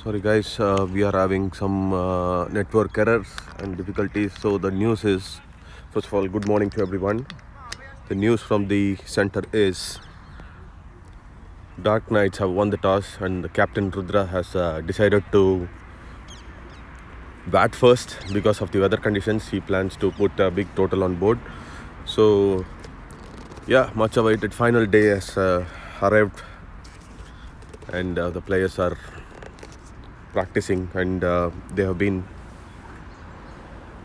Sorry guys, we are having some network errors and difficulties. So the news is, first of all, good morning to everyone. The news from the center is Dark Knights have won the toss and the Captain Rudra has decided to bat first because of the weather conditions. He plans to put a big total on board. So yeah, much awaited final day has arrived and the players are practicing and they have been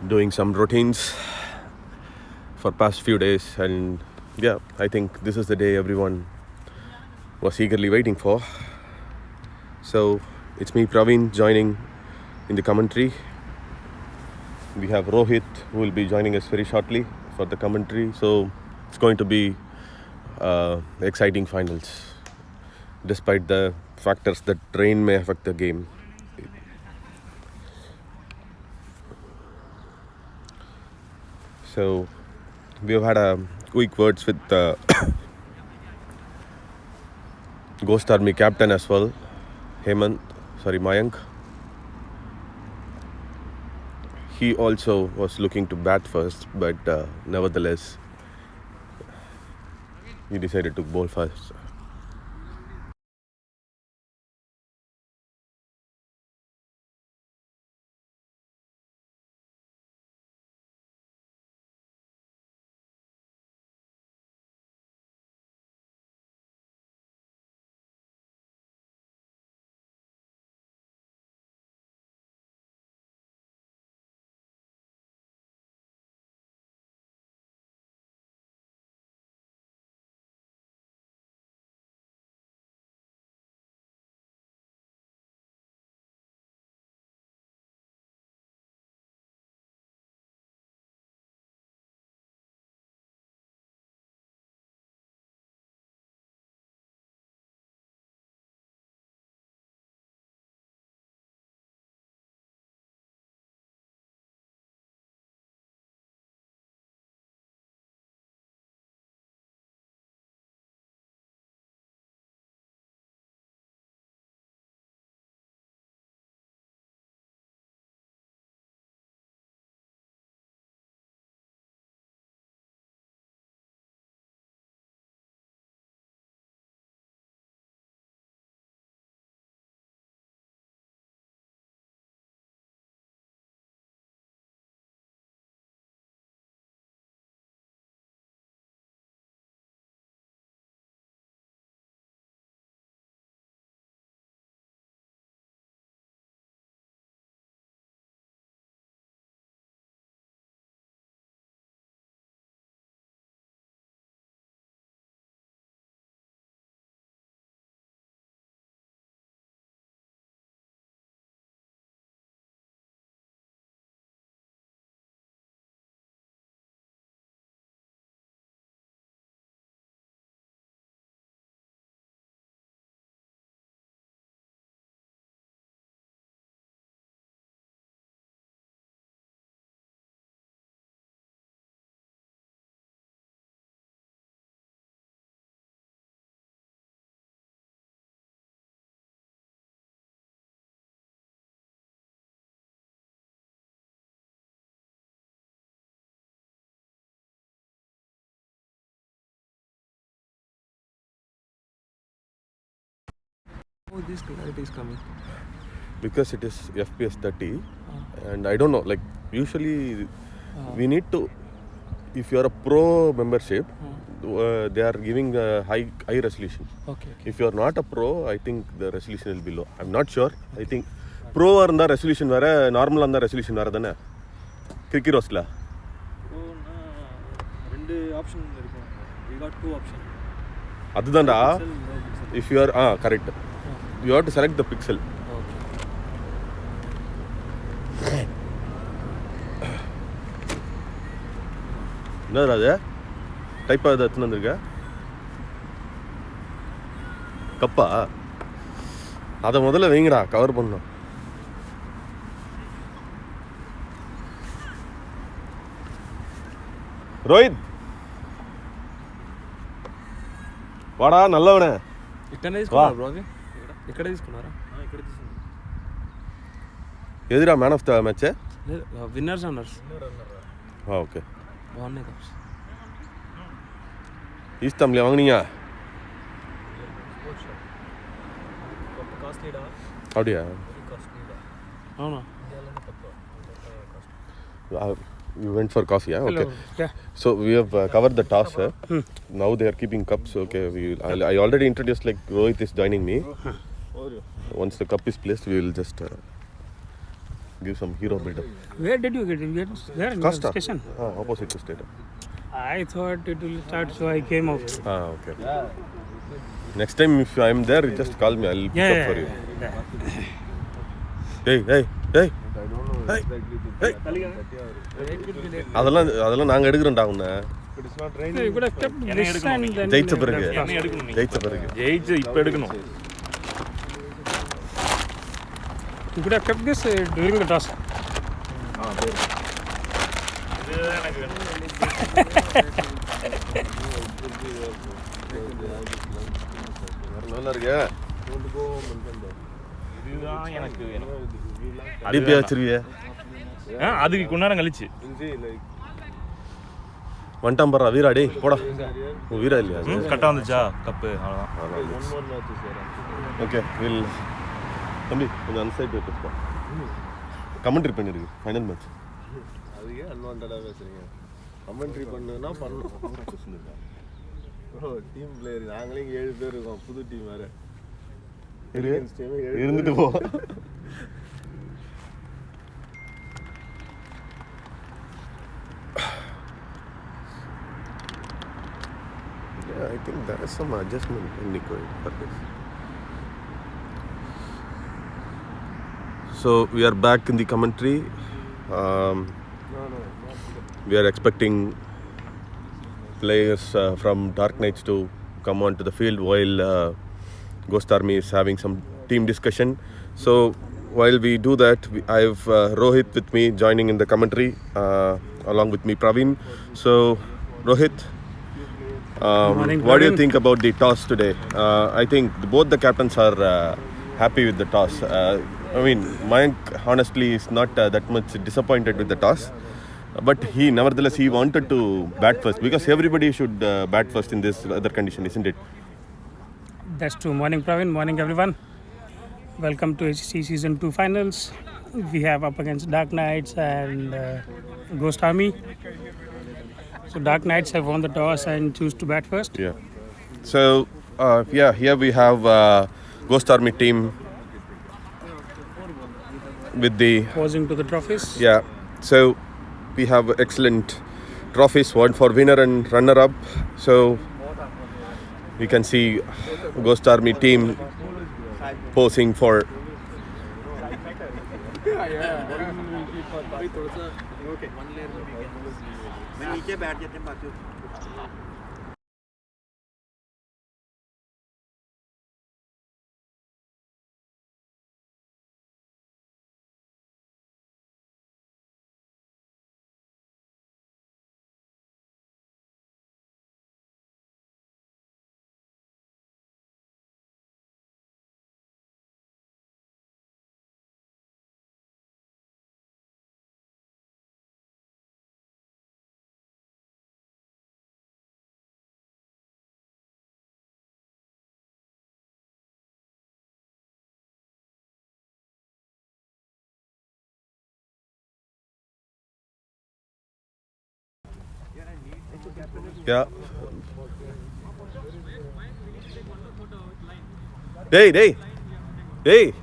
doing some routines for past few days, and yeah, I think this is the day everyone was eagerly waiting for. So it's me, Praveen, joining in the commentary. We have Rohit who will be joining us very shortly for the commentary. So it's going to be exciting finals despite the factors that rain may affect the game. So we've had a quick words with the Ghost Army captain as well, Mayank. He also was looking to bat first, but nevertheless, he decided to bowl first. Oh, this clarity is coming. Because it is FPS 30 and I don't know, like usually we need to, if you are a pro membership, they are giving a high resolution. Okay. If you are not a pro, I think the resolution will be low. I'm not sure. I think pro இருந்தா resolution வேற, normal இருந்தா resolution வேற தானே கிரிக்கி ரோஸ்ல. ரெண்டு option இருக்கு. We got two options. அதுதான்டா. If you are correct. You have to select the pixel. என்னடா அது டைப்பாக எதாவது எடுத்துன்னு வந்திருக்க கப்பா அதை முதல்ல வைங்கடா கவர் பண்ணோம் ரோஹித் వాడా నల్లవనే ఇక్కడ తీసుకున్నారా బ్రో అది ఇక్కడ తీసుకున్నారా ఇక్కడ తీసుకున్నా ఎదురా man of the match winners runners okay బాగున్నాయి కప్స్ ஈஸ்டாம்ல வாங்குனீங்க அப்படியா అవునా You went for coffee, yeah? Okay. Yeah. So we have covered the toss. Now they are keeping cups. Okay. I already introduced like Rohit is joining me. Once the cup is placed, we will just give some hero build-up. Where did you get it? Where in the station? Opposite to station. I thought it will start, so I came out. Okay. Next time if I am there, just call me. I'll pick up for you. Hey. Hey. அதெல்லாம் நாங்க எடுக்கிறோம்டா உன்னை ஜெயிச்ச பிறகு ஜெயிச்சு இப்ப எடுக்கணும் You could have kept this during the toss. நல்லா இருக்கு அதுக்கு கொஞ்ச நேரம் கழிச்சு வந்துட்டான் பாரு வீரா டே போடா வீரா இல்லையா கரெக்டாக வந்துச்சா கப்பு அவ்வளோதான் ஓகே வில் தம்பி கொஞ்சம் அந்த சைடு பேசுப்பா கமெண்ட்ரி பண்ணிருக்கு ஃபைனல் மேட்ச் அதுக்கே அன்வான்டாக பேசுகிறீங்க கமெண்ட்ரி பண்ணுன்னா பண்ணணும் டீம் பிளேயர் நாங்களே இங்கே 7 பேர் இருக்கோம் புது டீம் வேறு இருந்துட்டு போ I think there is some adjustment in Nicoid for this. So we are back in the commentary. We are expecting players from Dark Knights to come onto the field while Ghost Army is having some team discussion. So while we do that, I have Rohit with me joining in the commentary along with me Praveen. So Rohit, what do you think about the toss today? I think both the captains are happy with the toss. I mean, Mayank honestly is not that much disappointed with the toss, but nevertheless he wanted to bat first because everybody should bat first in this weather condition, isn't it? That's true. Morning Praveen, morning everyone. Welcome to ACC Season 2 Finals. We have up against Dark Knights and Ghost Army. So Dark Knights have won the toss and choose to bat first. Yeah. So here we have Ghost Army team with the posing to the trophies. Yeah. So we have excellent trophies, one for winner and runner up. So we can see Ghost Army team posing for नीचे बैठ जाते हैं बाकी Yeah. Hey.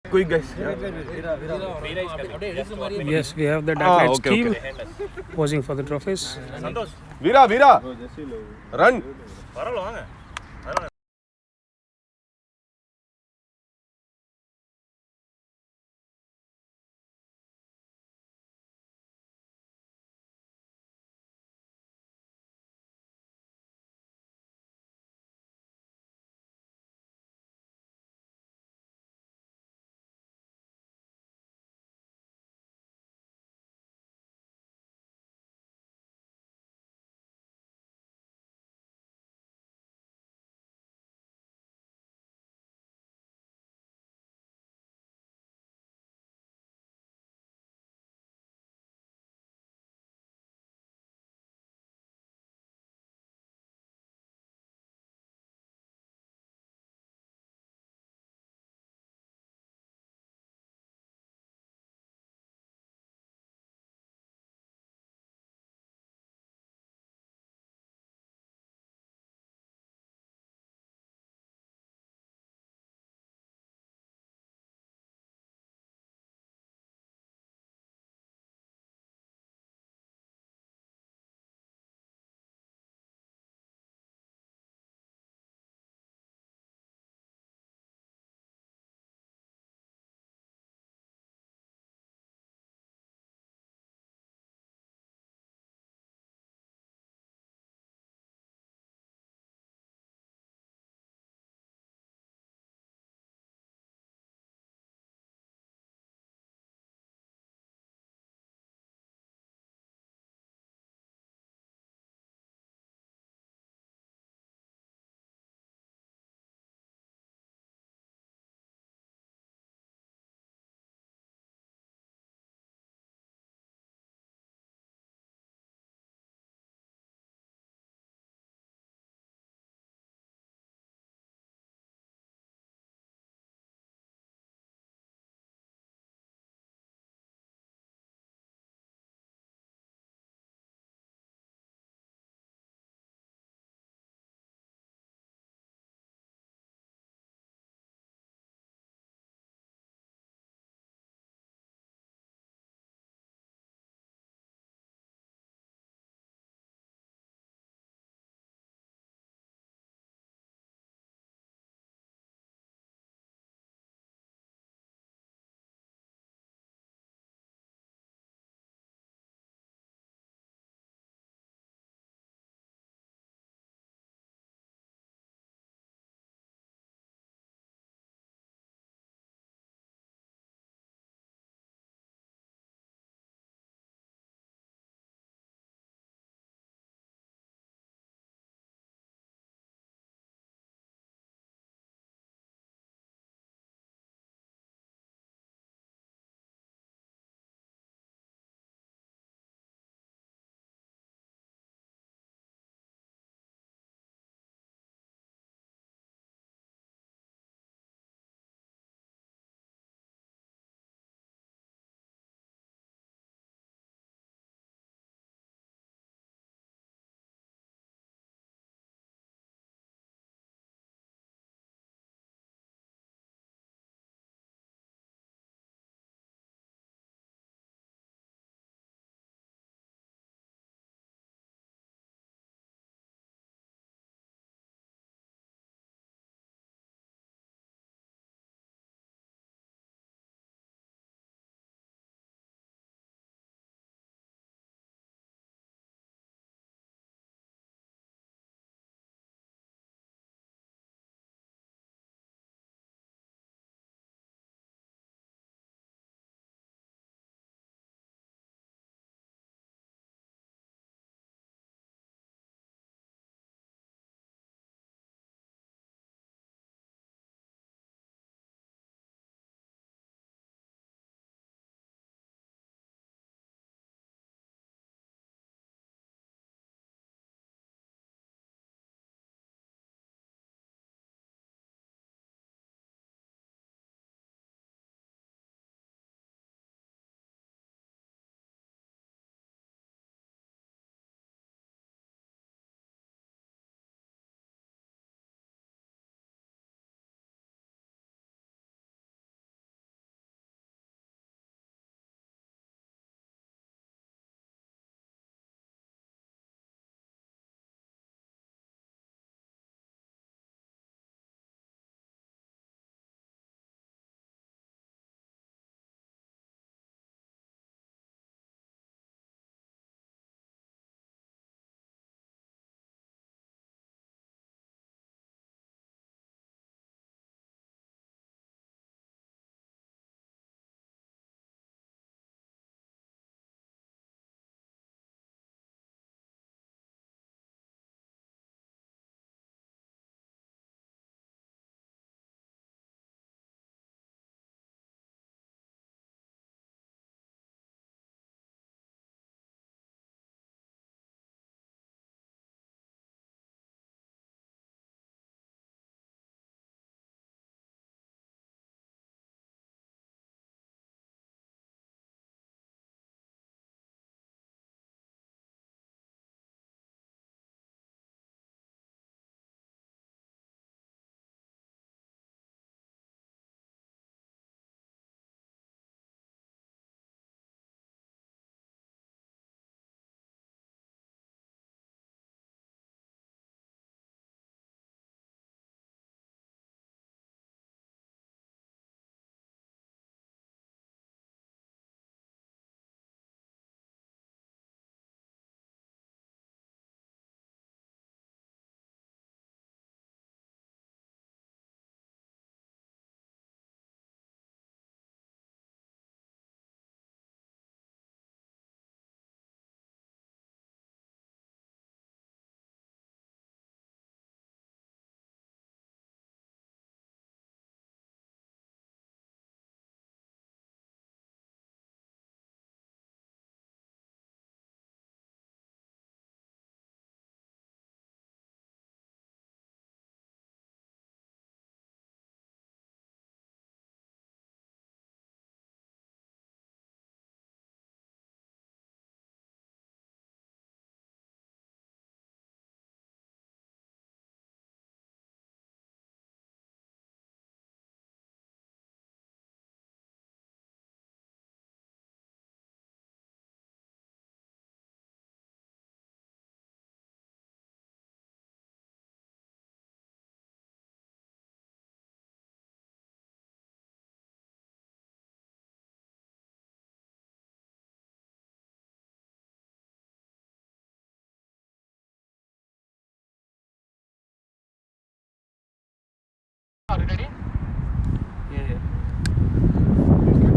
Quick guys. Yes, we have the Dark Knights okay, team posing for the trophies. Santhosh Veera. Run. பரவாயில்ல வாங்க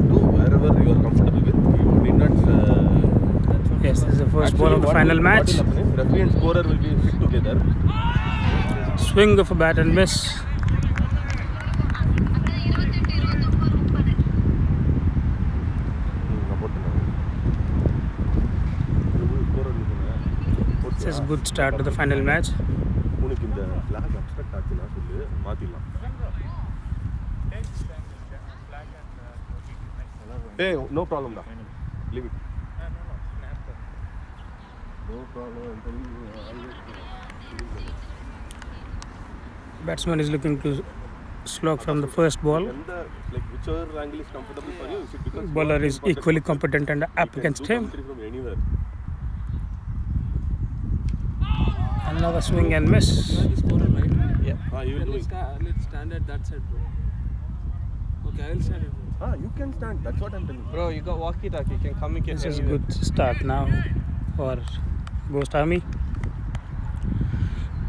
Do wherever you are comfortable with. You need not. Yes, this is the first ball of the final match. What will happen is referee and scorer will be sit together. Swing of a bat and miss. This is a good start to the final match. உனக்கு இந்த flag abstract ஆச்சுன்னா சொல்லு மாத்திடலாம். Hey, no problem da. Leave it. No problem. Batsman is looking to slog from the first ball. Like whichever angle is comfortable for you, sit because Bowler is equally competent and up against him. From anywhere. Another swing and miss. You will do it. Let's stand at that side, bro. Okay, I will stand it, bro. You can stand. That's what I'm telling you. Bro, you got walkie-talkie. You can communicate. This is a good start now for Ghost Army.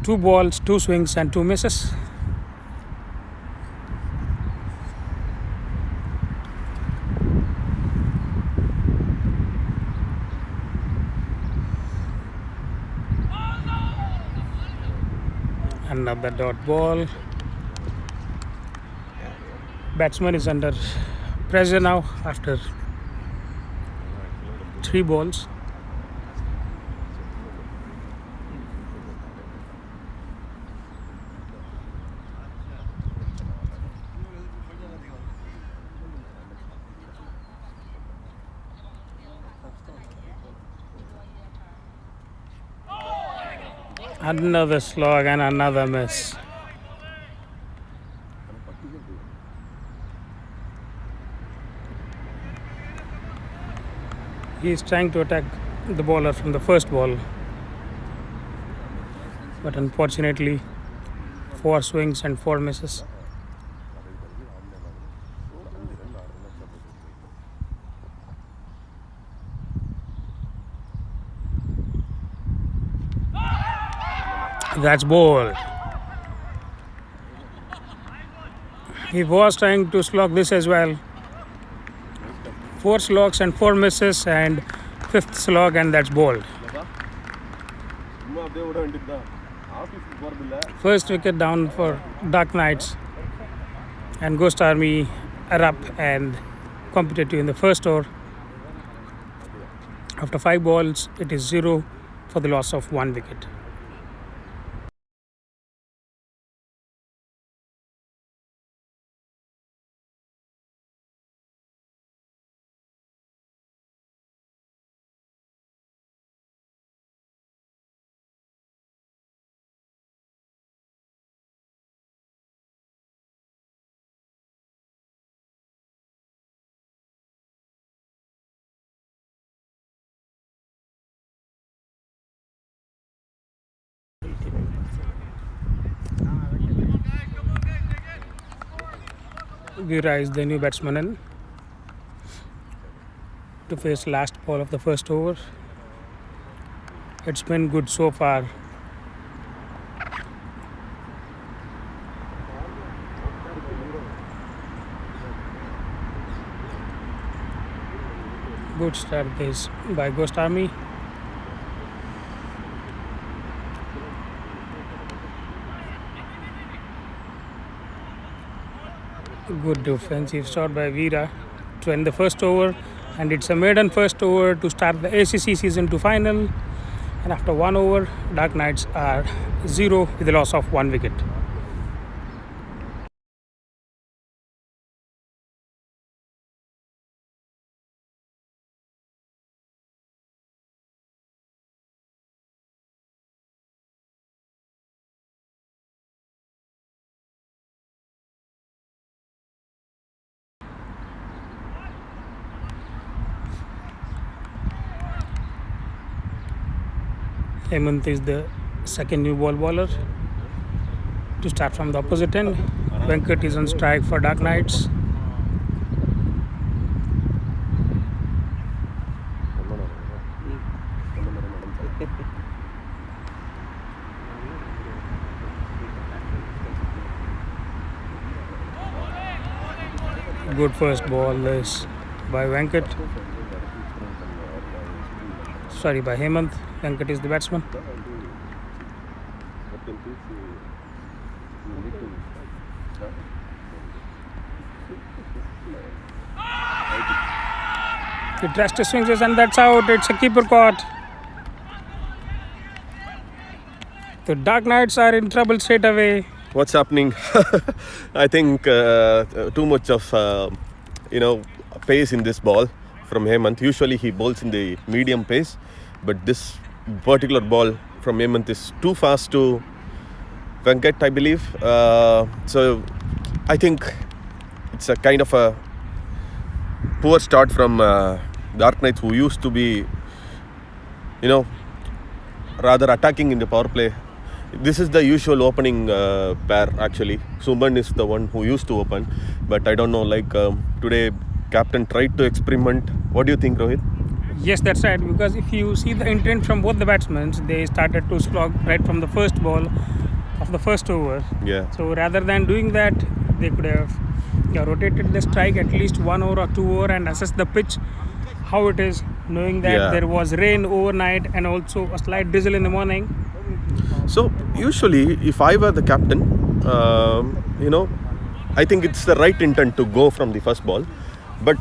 2 balls, 2 swings and 2 misses. Another dot ball. Batsman is under pressure now after 3 balls. Another slog and another miss. He is trying to attack the bowler from the first ball, but unfortunately 4 swings and 4 misses. That's ball. He was trying to slog this as well. 4 slogs and 4 misses and 5th slog, and that's bowled. சும்மா அப்படியே விட வேண்டியதுதான். ஆபீஸ்க்கு போறதில்ல. First wicket down for Dark Knights, and Ghost Army are up and competitive in the first over. After 5 balls, it is 0 for the loss of 1 wicket. Veera is the new batsman in to face last ball of the first over. It's been good so far. Good start this by Ghost Army. Good defensive shot by Veera to end the first over, and it's a maiden first over to start the ACC Season 2 final. And after 1 over, Dark Knights are 0 with a loss of 1 wicket. Hemant is the second new ball bowler to start from the opposite end. Venkat is on strike for Dark Knights. good first ball is by Venkat. Sorry, by Hemant. Venkat is the batsman. He tries to swing this and that's out. It's a keeper caught. The Dark Knights are in trouble straight away. What's happening? I think too much of pace in this ball from Hemant. Usually he bowls in the medium pace, but this particular ball from Hemant is too fast to Venkat, I believe. So I think it's a kind of a poor start from Dark Knights, who used to be, rather attacking in the power play. This is the usual opening pair actually. Suman is the one who used to open, but I don't know, today captain tried to experiment. What do you think, Rohit? Yes, that's right, because if you see the intent from both the batsmen, they started to slog right from the first ball of the first over. Yeah. So rather than doing that, they could have rotated the strike at least 1 over or 2 over and assess the pitch, how it is, knowing that there was rain overnight and also a slight drizzle in the morning. So usually if I were the captain, I think it's the right intent to go from the first ball. But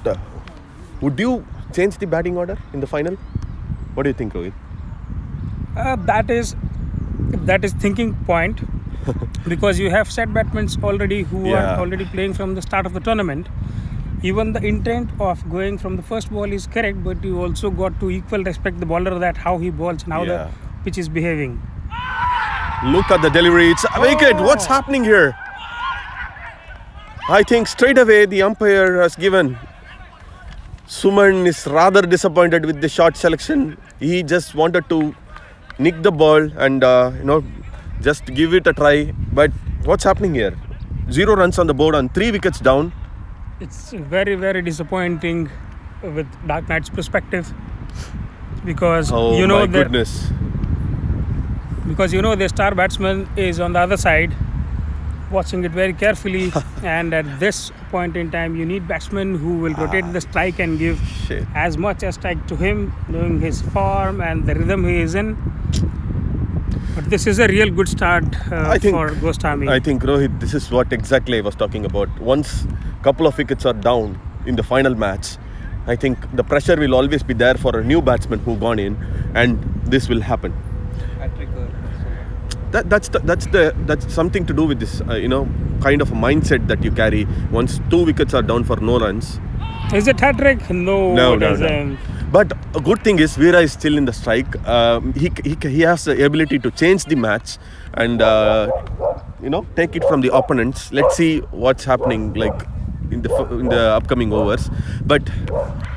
would you change the batting order in the final? What do you think, Rohit? That is thinking point because you have set batsmen already who are already playing from the start of the tournament. Even the intent of going from the first ball is correct, but you also got to equal respect the bowler, that how he bowls and how the pitch is behaving. Look at the delivery. It's a wicket. What's happening here? I think straight away the umpire has given. Suman is rather disappointed with the shot selection. He just wanted to nick the ball and just give it a try. But what's happening here? 0 runs on the board and 3 wickets down. It's very, very disappointing with Dark Knight's perspective because goodness. Because their star batsman is on the other side watching it very carefully and at this point in time you need batsmen who will rotate the strike and give as much as strike to him, knowing his form and the rhythm he is in. But this is a real good start for Ghost Army. I think, Rohit, this is what exactly I was talking about. Once a couple of wickets are down in the final match, I think the pressure will always be there for a new batsman who gone in, and this will happen. That's something to do with this, kind of a mindset that you carry. Once 2 wickets are down for no runs. Is it hat-trick? No, it isn't. But a good thing is Veera is still in the strike. He has the ability to change the match and take it from the opponents. Let's see what's happening in the upcoming overs. But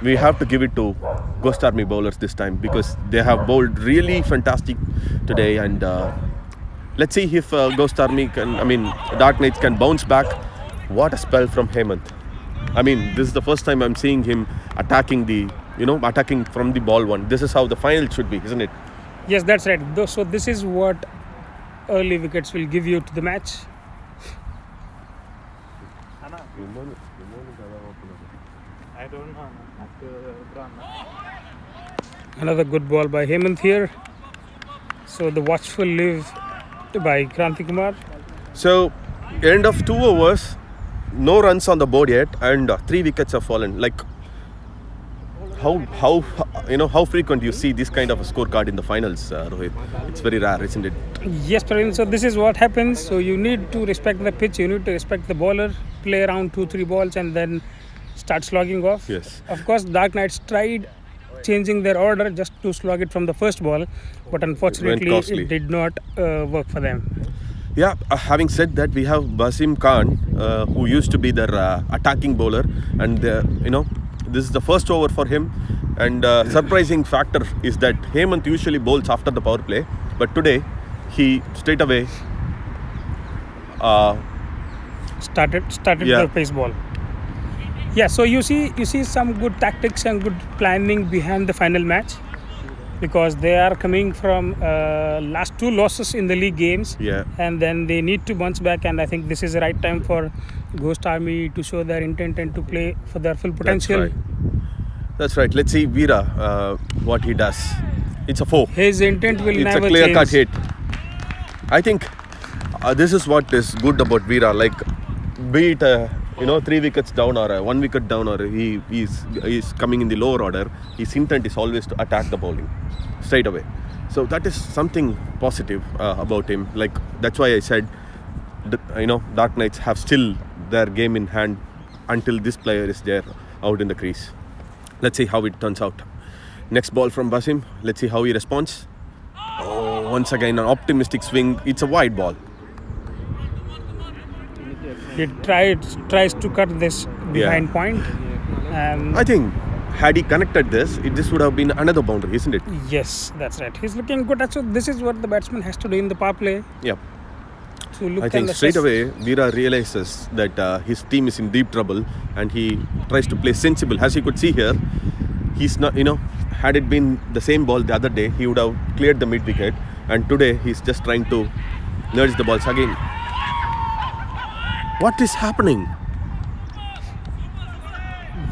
we have to give it to Ghost Army bowlers this time because they have bowled really fantastic today. And let's see if Dark Knights can bounce back. What a spell from Hemant. This is the first time I'm seeing him attacking attacking from the ball one. This is how the final should be, isn't it? Yes, that's right. So this is what early wickets will give you to the match. I don't know. Another good ball by Hemant here. So the watchful live by Kranti Kumar. So end of 2 overs, no runs on the board yet, and 3 wickets have fallen. How frequent you see this kind of a scorecard in the finals, Rohit? It's very rare, isn't it? Yes, Praveen. So this is what happens. So you need to respect the pitch. You need to respect the bowler. Play around 2-3 balls and then start slogging off. Yes. Of course, Dark Knights tried changing their order just to slog it from the first ball, but unfortunately it did not work for them. Yeah, having said that, we have Basim Khan, who used to be their attacking bowler, and this is the first over for him. And surprising factor is that Hemant usually bowls after the power play, but today he straight away started the pace ball. Yeah, so you see some good tactics and good planning behind the final match, because they are coming from last 2 losses in the league games, and then they need to bounce back, and I think this is the right time for Ghost Army to show their intent and to play for their full potential. That's right. Let's see Veera, what he does. It's a 4. His intent will It's never a clear-cut change. hit. I think this is what is good about Veera. Like, be it 3 wickets down or 1 wicket down, or he's coming in the lower order. His intent is always to attack the bowling straight away. So that is something positive about him. Like, that's why I said, Dark Knights have still their game in hand until this player is there out in the crease. Let's see how it turns out. Next ball from Basim. Let's see how he responds. Oh, once again an optimistic swing. It's a wide ball. He tries to cut this behind point. And I think had he connected this, this would have been another boundary, isn't it? yes, that's right. He's looking good. So this is what the batsman has to do in the power play. Yeah. To look I think and straight assess. away Veera realizes that his team is in deep trouble, and he tries to play sensible. As you could see here, he's not, had it been the same ball the other day, he would have cleared the mid wicket, and today he's just trying to nudge the balls again. What is happening?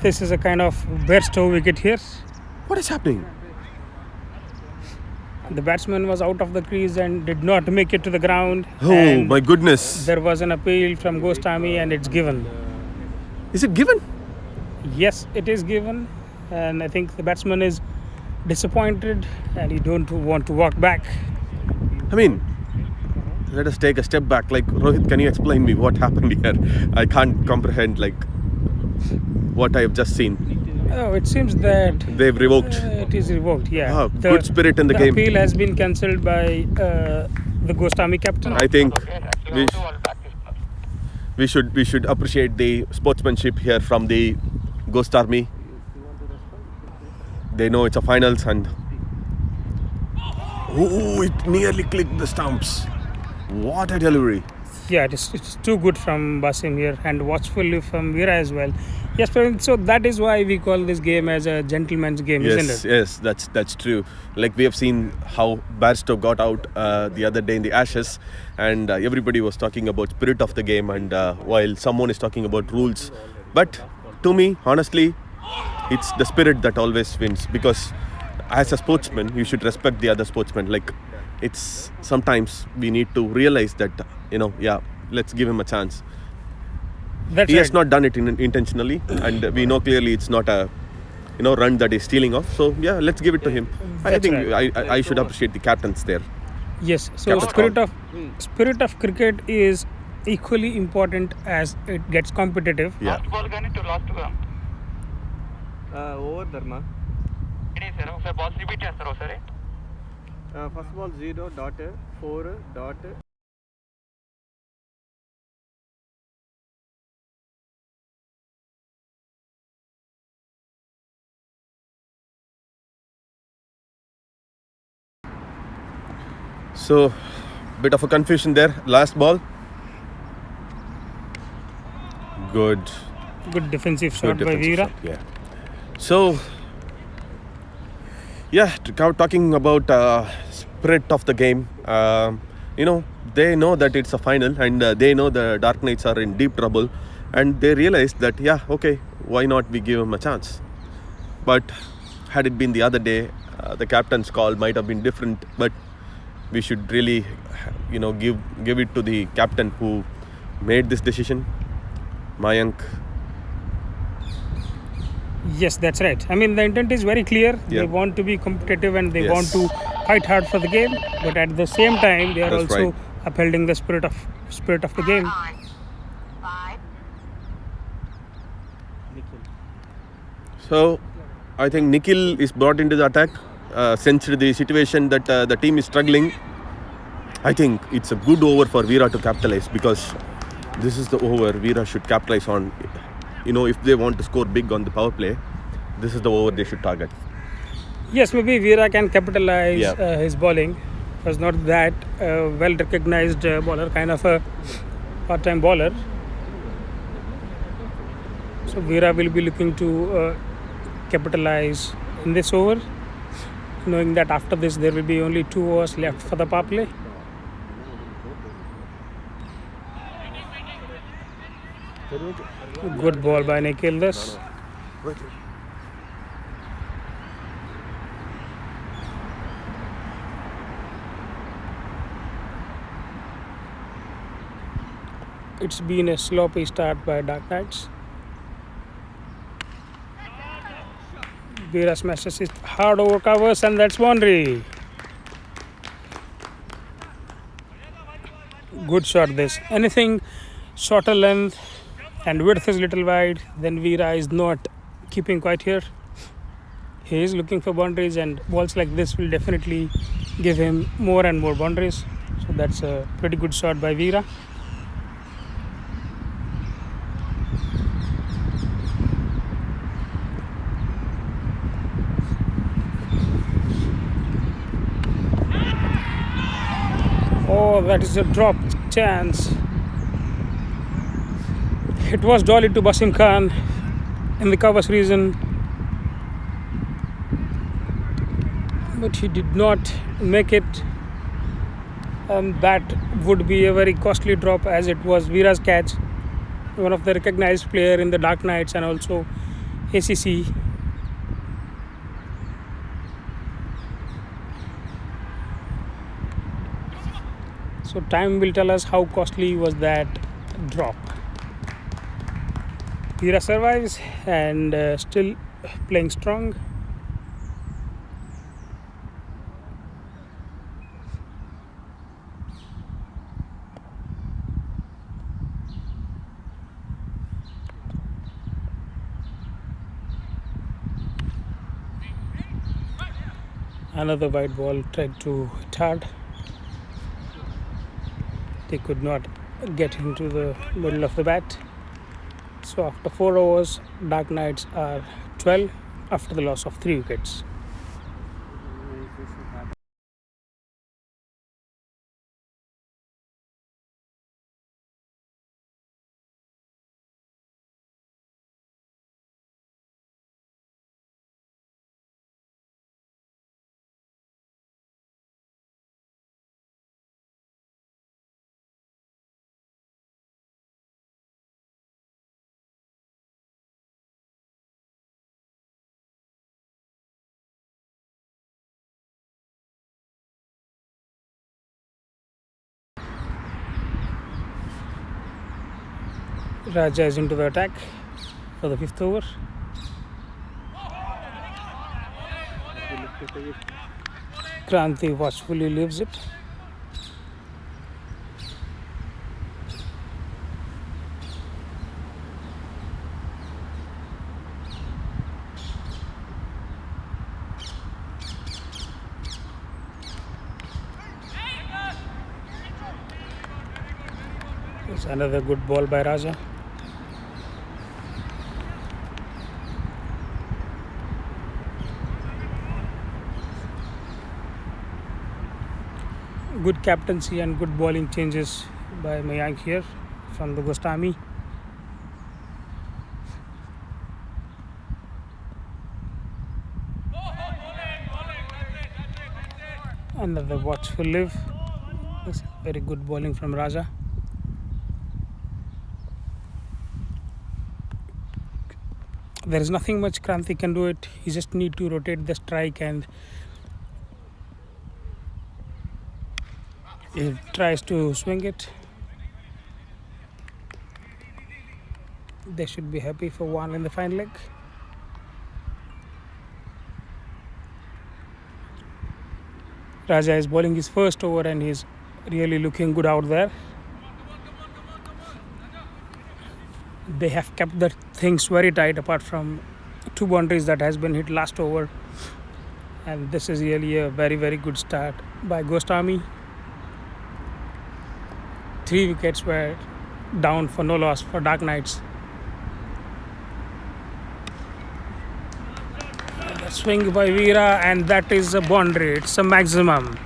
This is a kind of Bairstow wicket here. What is happening? The batsman was out of the crease and did not make it to the ground. Oh And my goodness. there was an appeal from Ghost Army and it's given. Is it given? Yes, it is given. And I think the batsman is disappointed and he don't want to walk back. I mean, let us take a step back. Like, Rohit, can you explain me what happened here? I can't comprehend what I have just seen. Oh, it seems that They've revoked. it is revoked. Yeah. Good spirit in the game. appeal has been cancelled by the Ghost Army captain. I think we should appreciate the sportsmanship here from the Ghost Army. They know it's a finals, and it nearly clicked the stumps. What a delivery! Yeah, it's too good from Basim here and watchfully from Veera as well. Yes, so that is why we call this game as a gentleman's game, isn't it? Yes, that's true. Like, we have seen how Bairstow got out the other day in the Ashes, and everybody was talking about spirit of the game, and while someone is talking about rules. But to me, honestly, it's the spirit that always wins, because as a sportsman, you should respect the other sportsman. Like, it's sometimes we need to realize that, let's give him a chance. That's He right. has not done it intentionally, and we know clearly it's not a run that he's stealing off. So yeah, let's give it to him. I That's think right. I should appreciate the captains there. Yes, so Captain spirit of cricket is equally important as it gets competitive. Yeah. Ball కానీ to last గా over ధర్మ sir ఒకసారి balls repeat చేస్తారు ఒకసారి first ball 0.4. So, bit of a confusion there. Last ball. Good Defensive shot by defensive Veera. shot, yeah. So, yeah, talking about spirit of the game. They know that it's a final, and they know the Dark Knights are in deep trouble, and they realize that, why not we give them a chance? But had it been the other day, the captain's call might have been different, but we should really, give it to the captain who made this decision, Mayank. Yes, that's right. I mean, the intent is very clear. Yeah. They want to be competitive and they Yes. want to fight hard for the game, but at the same time, they are That's also right. upholding the spirit of the game. So, I think Nikhil is brought into the attack, sensed the situation that the team is struggling. I think it's a good over for Veera to capitalize, because this is the over Veera should capitalize on. If they want to score big on the power play, this is the over they should target. Yes, maybe Veera can capitalize Yeah. his bowling. Was not that well recognized bowler, kind of a part-time bowler. So Veera will be looking to capitalize in this over, knowing that after this there will be only 2 overs left for the power play. Good ball by Nikhil this. It's been a sloppy start by Dark Knights. Veera smashes it hard over covers, and that's boundary. Good shot this. Anything shorter length and width is little wide, then Veera is not keeping quite here. He is looking for boundaries, and balls like this will definitely give him more and more boundaries. So that's a pretty good shot by Veera. Oh, that is a drop chance. It was dolly to Basim Khan in the covers region, but he did not make it, and that would be a very costly drop as it was Veera's catch, one of the recognized player in the Dark Knights and also ACC. So time will tell us how costly was that drop. Veera survives and still playing strong. Another white ball tried to hit hard. They could not get into the middle of the bat. So after 4 overs, Dark Knights are 12 after the loss of 3 wickets. Raja is into the attack for the 5th over. Kranti watchfully leaves it. It's another good ball by Raja. Good captaincy and good bowling changes by Mayank here from the Gostami. Another watchful leave. Very good bowling from Raja. There is nothing much Kranti can do it. He just need to rotate the strike, and he tries to swing it. They should be happy for 1 in the final leg. Raja is bowling his first over and he's really looking good out there. They have kept the things very tight apart from 2 boundaries that has been hit last over, and this is really a very good start by Gostami. 3 wickets were down for no loss for Dark Knights. The swing by Veera, and that is a boundary. It's a maximum.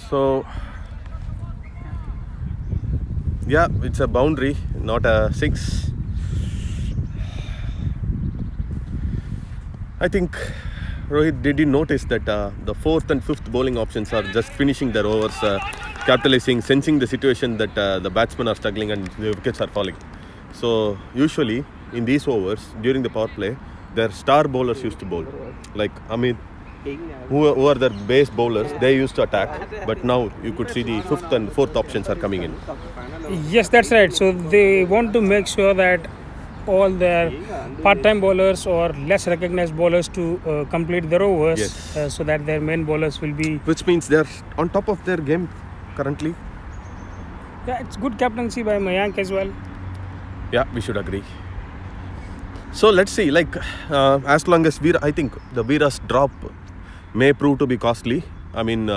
So, yeah, it's a boundary, not a six. I think, Rohit, did you notice that the fourth and fifth bowling options are just finishing their overs, capitalizing, sensing the situation that the batsmen are struggling and the wickets are falling. So, usually in these overs, during the power play, their star bowlers used to bowl. Like Amit, who are their base bowlers, they used to attack. But now you could see the fifth and fourth options are coming in. Yes, that's right. So they want to make sure that all their part-time bowlers or less recognized bowlers to complete their overs, Yes. so that their main bowlers will be. Which means they're on top of their game currently. Yeah, it's good captaincy by Mayank as well. Yeah, we should agree. So let's see, like as long as I think the Vira's drop may prove to be costly. I mean,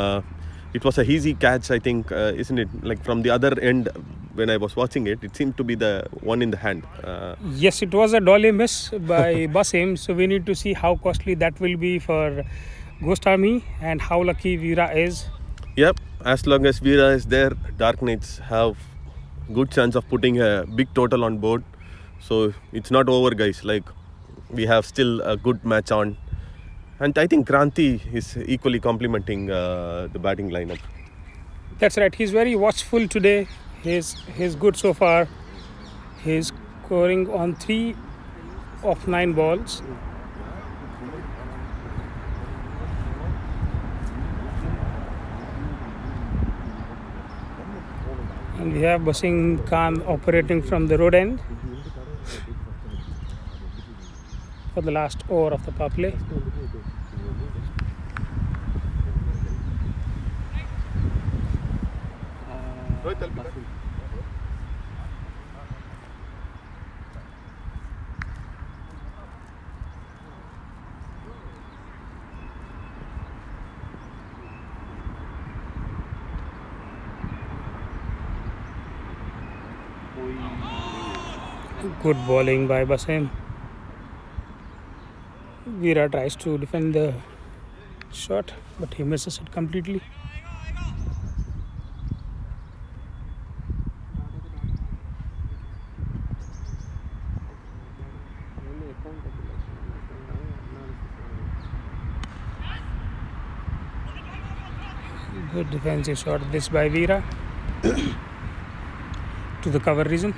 it was a easy catch, I think, isn't it? Like from the other end, when I was watching it, it seemed to be the one in the hand. Yes, it was a dolly miss by Basim. So we need to see how costly that will be for Ghost Army and how lucky Veera is. Yep, as long as Vira is there, Dark Knights have good chance of putting a big total on board. So it's not over, guys. Like we have still a good match on. And I think Kranti is equally complementing the batting lineup. That's right. He's very watchful today. He's good so far. He's scoring on 3 of 9 balls. And we have Basim Khan operating from the road end for the last over of the power play. Good bowling by Basim. Veera tries to defend the shot, but he misses it completely. Good defensive shot this by Veera to the cover region.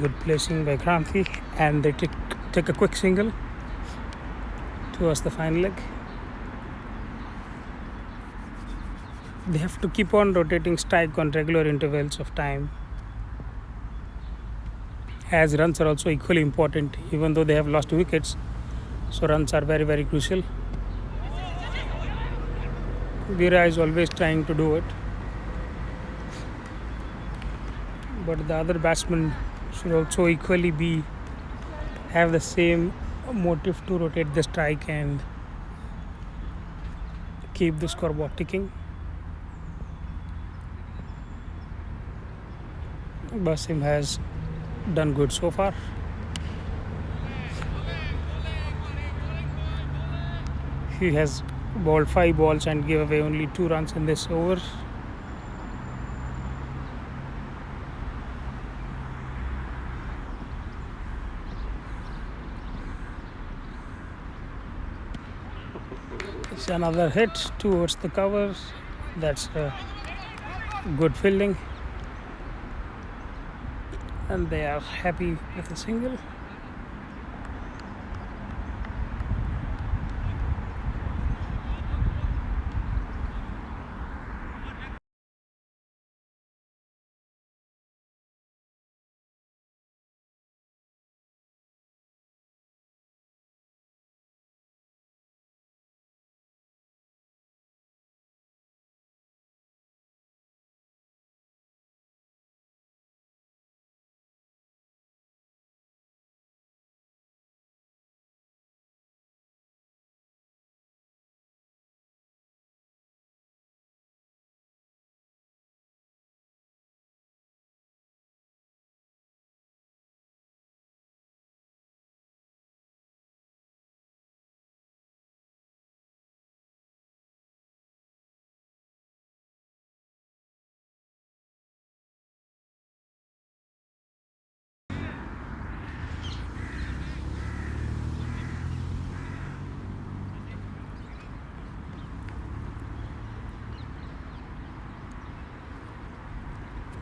Good placing by Kranti, and they take a quick single towards the final leg. They have to keep on rotating strike on regular intervals of time, as runs are also equally important, even though they have lost wickets. So runs are very, very crucial. Veera is always trying to do it, but the other batsmen should also equally have the same motive to rotate the strike and keep the scoreboard ticking. Basim has done good so far. He has bowled 5 balls and gave away only 2 runs in this over. It's another hit towards the cover. That's good fielding, and they are happy with a single.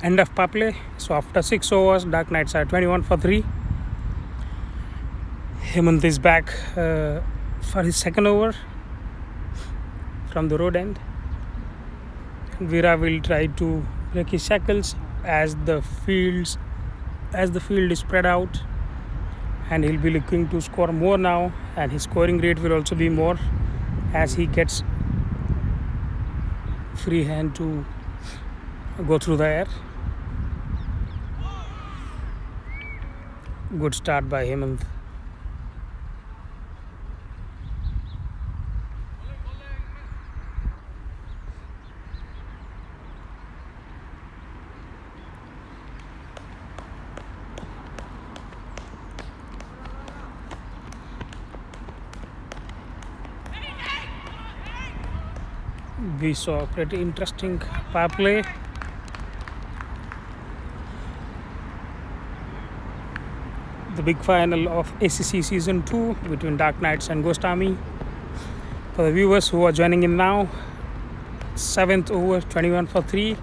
end of power play. So after 6 overs, Dark Knights are 21 for 3. Hemant is back for his second over from the road end. Veera will try to break his shackles as the field is spread out, and he'll be looking to score more now, and his scoring rate will also be more as he gets free hand to go through the air. Good start by Hemant. We saw a pretty interesting power play. The big final of ACC Season 2 between Dark Knights and Ghost Army. For the viewers who are joining in now, 7th over, 21 for 3.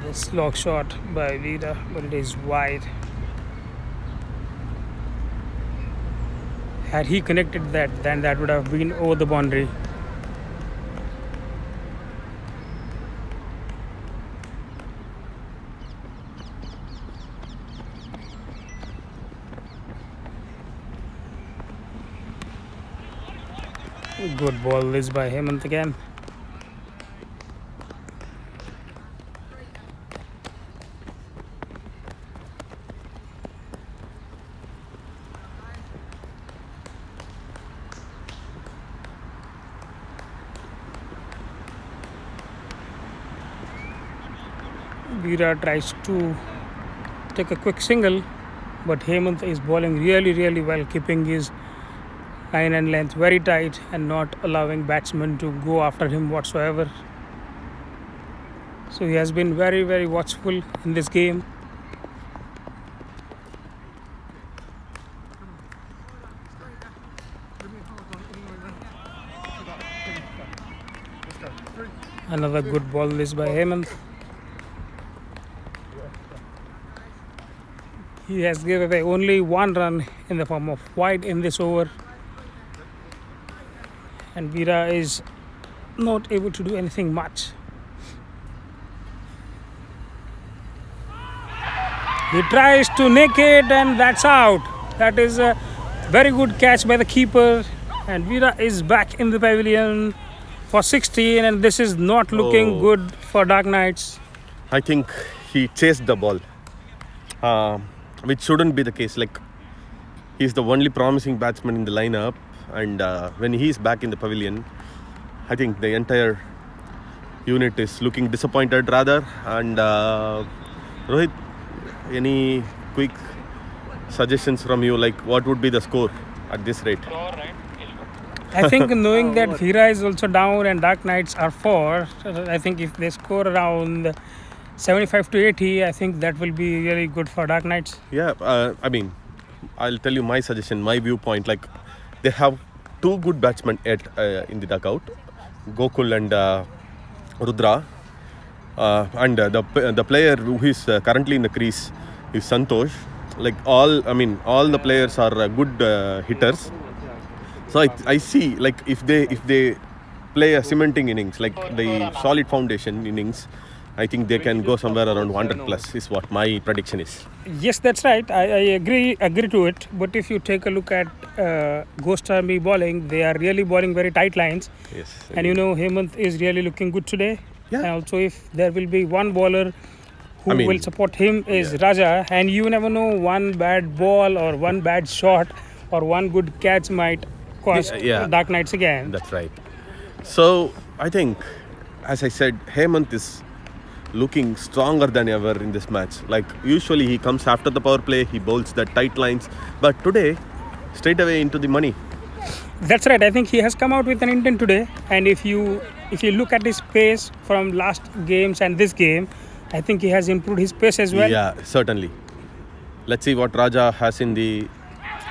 This long shot by Veera, but it is wide. Had he connected that, then that would have been over the boundary. Good ball this by Hemant again. Veera tries to take a quick single, but Hemant is bowling really well, keeping his line and length very tight and not allowing batsmen to go after him whatsoever. So he has been very watchful in this game. Another good ball this by Hemant. He has given away only one run in the form of wide in this over, and Veera is not able to do anything much. He tries to nick it, and that's out. That is a very good catch by the keeper, and Veera is back in the pavilion for 16, and this is not looking good for Dark Knights. I think he chased the ball, which shouldn't be the case. Like, he's the only promising batsman in the lineup, and when he's back in the pavilion, I think the entire unit is looking disappointed rather. And Rohit, any quick suggestions from you, like what would be the score at this rate? I think knowing that Veera is also down and Dark Knights are 4, I think if they score around 75 to 80, I think that will be really good for Dark Knights. Yeah, I mean, I'll tell you my suggestion, my viewpoint. Like, they have two good batsmen in the dugout, Gokul and Rudra, and the player who is currently in the crease is Santosh. Like, all the players are good hitters. So I see, like, if they play a cementing innings, like the solid foundation innings, I think they can go somewhere around 100 plus is what my prediction is. Yes, that's right. I agree to it. But if you take a look at Ghost Army bowling, they are really bowling very tight lines. Yes. And Hemant is really looking good today. Yeah. And also, if there will be one bowler who will support him is Raja, and you never know, one bad ball or one bad shot or one good catch might cost Dark Knights again. That's right. So I think, as I said, Hemant is looking stronger than ever in this match. Like, usually he comes after the power play, he bowls the tight lines, but today straight away into the money. That's right. I think he has come out with an intent today, and if you look at his pace from last games and this game, I think he has improved his pace as well. Yeah, certainly. Let's see what Raja has in the,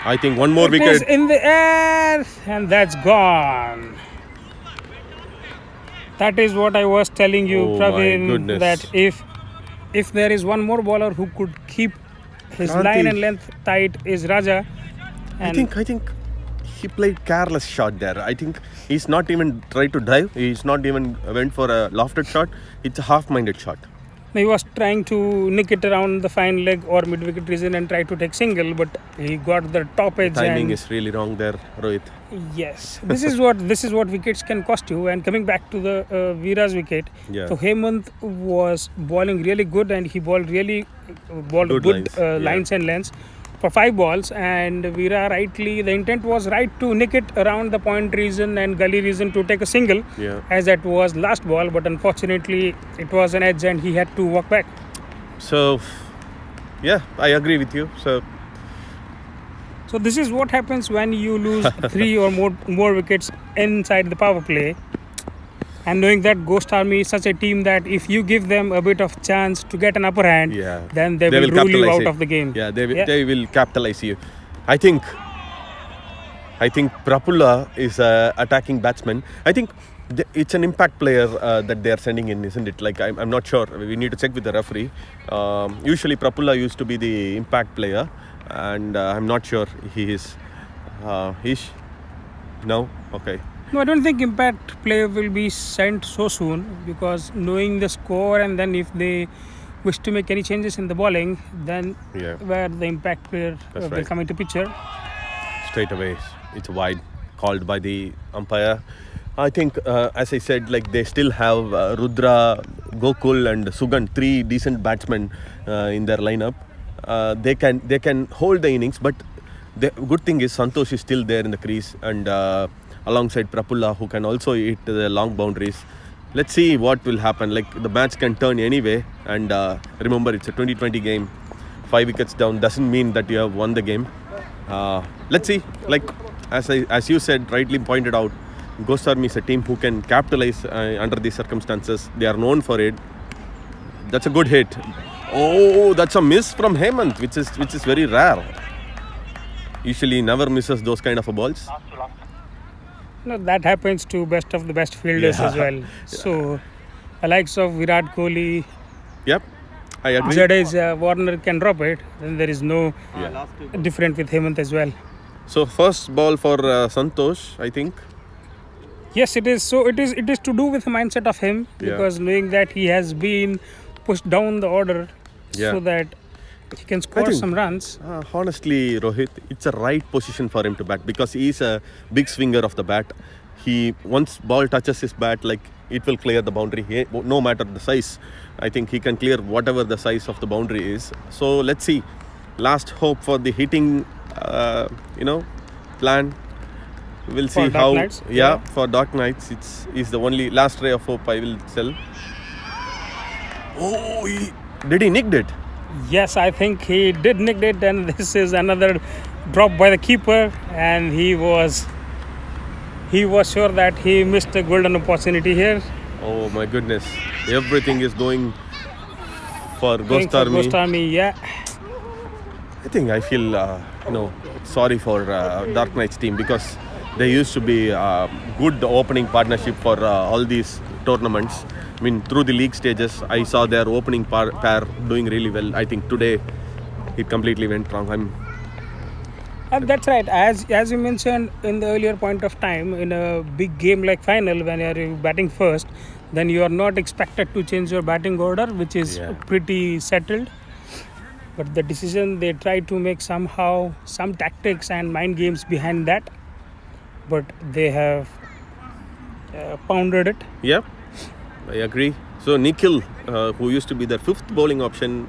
I think, one more wicket. Is in the air, and that's gone. That is what I was telling you, Oh my Praveen, goodness. that if there is one more bowler who could keep his Kranti. line and length tight is Raja. I think he played careless shot there. I think he's not even tried to drive. He's not even went for a lofted shot. It's a half-minded shot. he was trying to nick it around the fine leg or mid-wicket region and try to take single, but he got the top edge. Timing and is really wrong there, Rohit. Yes, this is what wickets can cost you. And coming back to the Vira's wicket, Yeah. so Hemant was bowling really good, and he bowled Good good lines, yeah. lines and lengths for 5 balls. And Vira rightly, the intent was right to nick it around the point region and gully region to take a single, Yeah. as that was last ball. But unfortunately, it was an edge, and he had to walk back. So, yeah, I agree with you. So this is what happens when you lose 3 or more wickets inside the power play. And knowing that Ghost Army is such a team that if you give them a bit of chance to get an upper hand, Yeah. then they will rule you capitalize out it. of the game. Yeah, they will capitalize you. I think Prafulla is an attacking batsman. I think it's an impact player that they are sending in, isn't it? Like I'm not sure. We need to check with the referee. Usually Prafulla used to be the impact player, and I'm not sure he is. No? Okay. No, I don't think impact play will be sent so soon, because knowing the score, and then if they wish to make any changes in the bowling, then Yeah. where the impact player That's will right. come into picture. Straight away, it's wide, called by the umpire. I think, as I said, like they still have Rudra, Gokul, and Sugan, 3 decent batsmen in their lineup. They can hold the innings, but the good thing is Santosh is still there in the crease, and alongside Prafulla, who can also hit the long boundaries. Let's see what will happen. Like the match can turn anyway, and remember, it's a 2020 game. 5 wickets down doesn't mean that you have won the game. Let's see. Like as you said, rightly pointed out, Ghost Army is a team who can capitalize under these circumstances. They are known for it. That's a good hit. Oh, that's a miss from Hemant, which is very rare. Usually, he never misses those kind of balls. No, that happens to best of the best fielders as well. So, the likes of Virat Kohli, Yep, I agree. Jadeja, Warner can drop it. Then there is no Last 2 balls. different with Hemant as well. So first ball for Santosh, I think. Yes, it is. So it is to do with the mindset of him, Yeah. because knowing that he has been pushed down the order, Yeah. so that he can score think- some runs. Honestly, Rohit, it's a right position for him to bat because he is a big swinger of the bat. Once ball touches his bat, like it will clear the boundary, no matter the size. I think he can clear whatever the size of the boundary is. So let's see. Last hope for the hitting, plan. We'll For see Dark how. Knights? Yeah, for Dark Knights, it's the only last ray of hope I will sell. Oh, did he nicked it? Yes, I think he did nick it, and this is another drop by the keeper, and he was sure that he missed a golden opportunity here. Oh my goodness! Everything is going for Going Ghost for Army. Ghost Army, yeah. I feel sorry for Dark Knights team because they used to be good opening partnership for all these tournaments. I mean, through the league stages, I saw their opening pair doing really well. I think today it completely went wrong. That's right. As you mentioned in the earlier point of time, in a big game like final, when you are batting first, then you are not expected to change your batting order, which is Yeah. pretty settled. But the decision, they try to make somehow some tactics and mind games behind that, but they have pounded it. Yeah, I agree. So Nikhil, who used to be their 5th bowling option,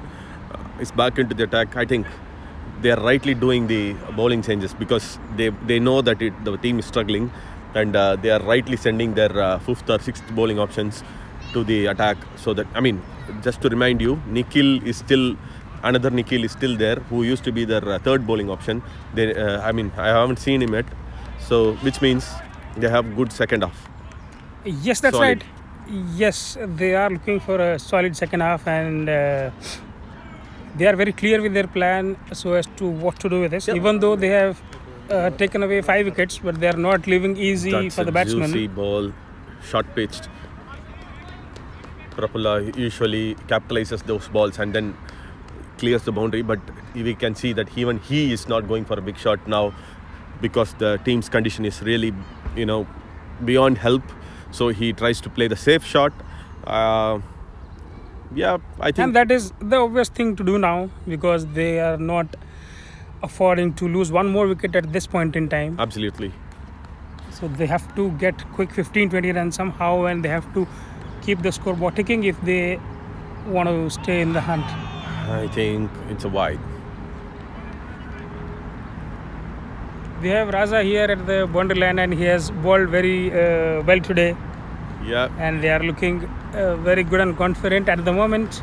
is back into the attack. I think they are rightly doing the bowling changes because they know that the team is struggling, and they are rightly sending their 5th or 6th bowling options to the attack. So that, just to remind you, another Nikhil is still there, who used to be their 3rd bowling option. I haven't seen him yet, so which means they have good second half. Yes, that's Solid. right. Yes, they are looking for a solid second half, and they are very clear with their plan so as to what to do with this. Yeah. Even though they have taken away 5 wickets, but they are not leaving easy That's for the a batsman. juicy ball, short pitched. Prafulla usually capitalizes those balls and then clears the boundary, but we can see that even he is not going for a big shot now because the team's condition is really, beyond help. So he tries to play the safe shot. I think. And that is the obvious thing to do now because they are not affording to lose one more wicket at this point in time. Absolutely. So they have to get quick 15-20 runs somehow, and they have to keep the scoreboard ticking if they want to stay in the hunt. I think it's a wide. We have Raza here at the boundary line, and he has bowled very well today. Yeah. And they are looking very good and confident at the moment.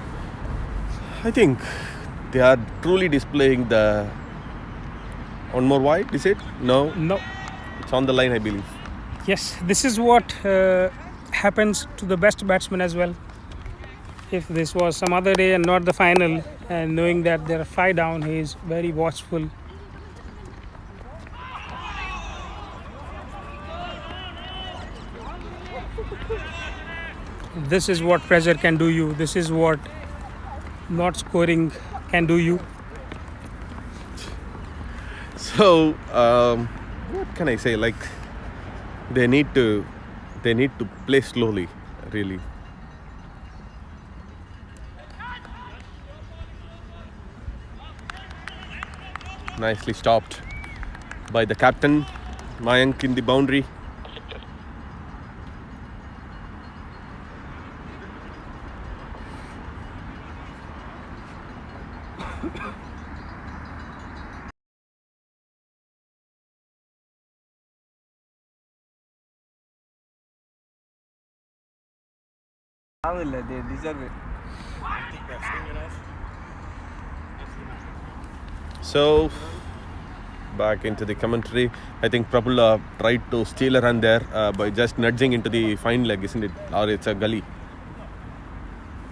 I think they are truly displaying the one more wide, is it? No, No. it's on the line, I believe. Yes, this is what happens to the best batsman as well. If this was some other day and not the final, and knowing that they're 5 down, he is very watchful. This is what pressure can do you. This is what not scoring can do you. So, what can I say? Like, they need to play slowly, really. Nicely stopped by the captain, Mayank in the boundary. They deserve it. So, back into the commentary. I think Prafulla tried to steal a run there by just nudging into the fine leg, isn't it? Or it's a gully.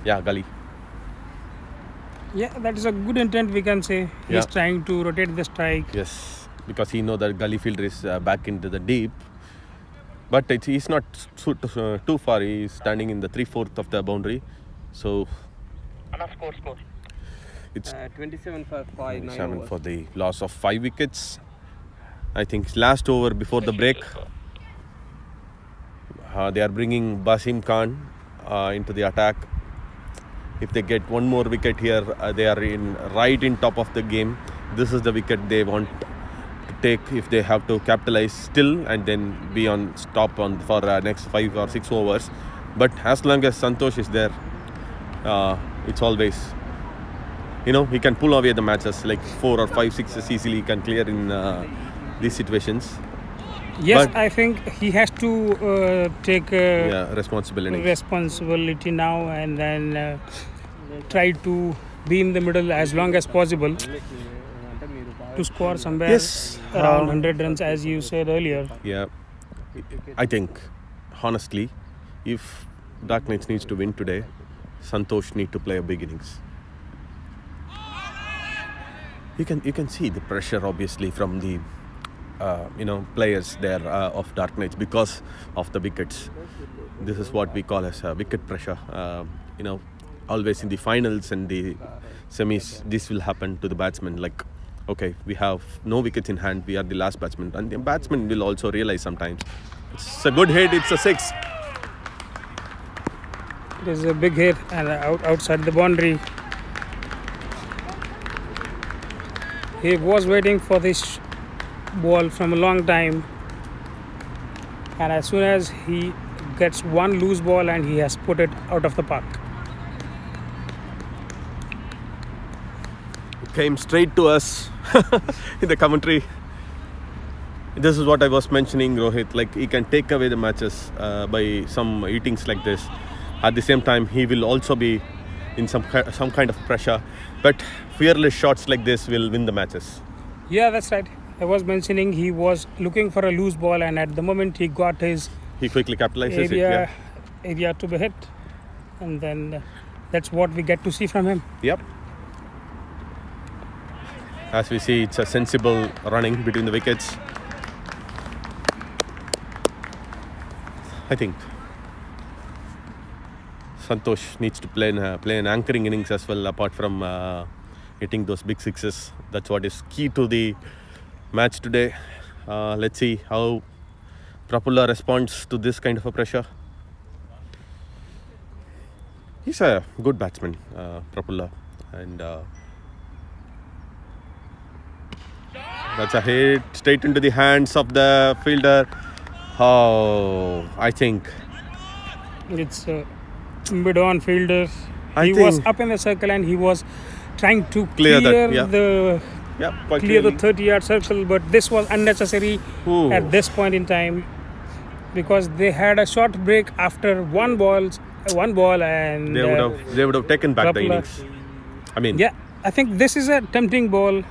Yeah, gully. Yeah, that is a good intent, we can say. He's Yeah. trying to rotate the strike. Yes, because he knows that gully fielder is back into the deep. But he's not too far. He's standing in the 3/4 of the boundary. So Anna, score. it's 27 for 5, 9 7 overs. for the loss of 5 wickets. I think last over before the break. They are bringing Basim Khan into the attack. If they get one more wicket here, they are right in top of the game. This is the wicket they want to take if they have to capitalize still and then be on stop for next 5 or 6 overs. But as long as Santosh is there, it's always, he can pull away the matches like 4 or 5 sixes easily. He can clear in these situations. Yes, But- I think he has to take Responsibility. now and then try to be in the middle as long as possible to score somewhere Yes, around 100 runs, as you said earlier. Yeah, I think honestly, if Dark Knights needs to win today, Santosh need to play a big innings. You can see the pressure obviously from the players there of Dark Knights because of the wickets. This is what we call as wicket pressure. Always in the finals and the semis, this will happen to the batsmen. Like, okay, we have no wickets in hand. We are the last batsman, and the batsman will also realize sometimes it's a good hit. It's a 6. It is a big hit and outside the boundary. He was waiting for this ball from a long time, and as soon as he gets one loose ball and he has put it out of the park. It came straight to us in the commentary. This is what I was mentioning, Rohit. Like, he can take away the matches by some eatings like this. At the same time, he will also be in some kind of pressure. But fearless shots like this will win the matches. Yeah, that's right. I was mentioning he was looking for a loose ball, and at the moment he got his He quickly capitalizes it. Yeah. area to be hit, and then that's what we get to see from him. Yep. As we see, it's a sensible running between the wickets. I think. Santosh needs to play an anchoring innings as well, apart from hitting those big sixes. That's what is key to the match today. Let's see how Prafulla responds to this kind of a pressure. He's a good batsman, Prafulla, and that's a hit straight into the hands of the fielder. Oh, I think It's mid-on fielder. I He was think- up in the circle and he was trying to Clear clear, that, yeah. the quite clear the clearly. 30-yard circle, but this was unnecessary Ooh. at this point in time because they had a short break after one ball, and They would have taken back the Prafulla- innings. I mean, yeah, I think this is a tempting ball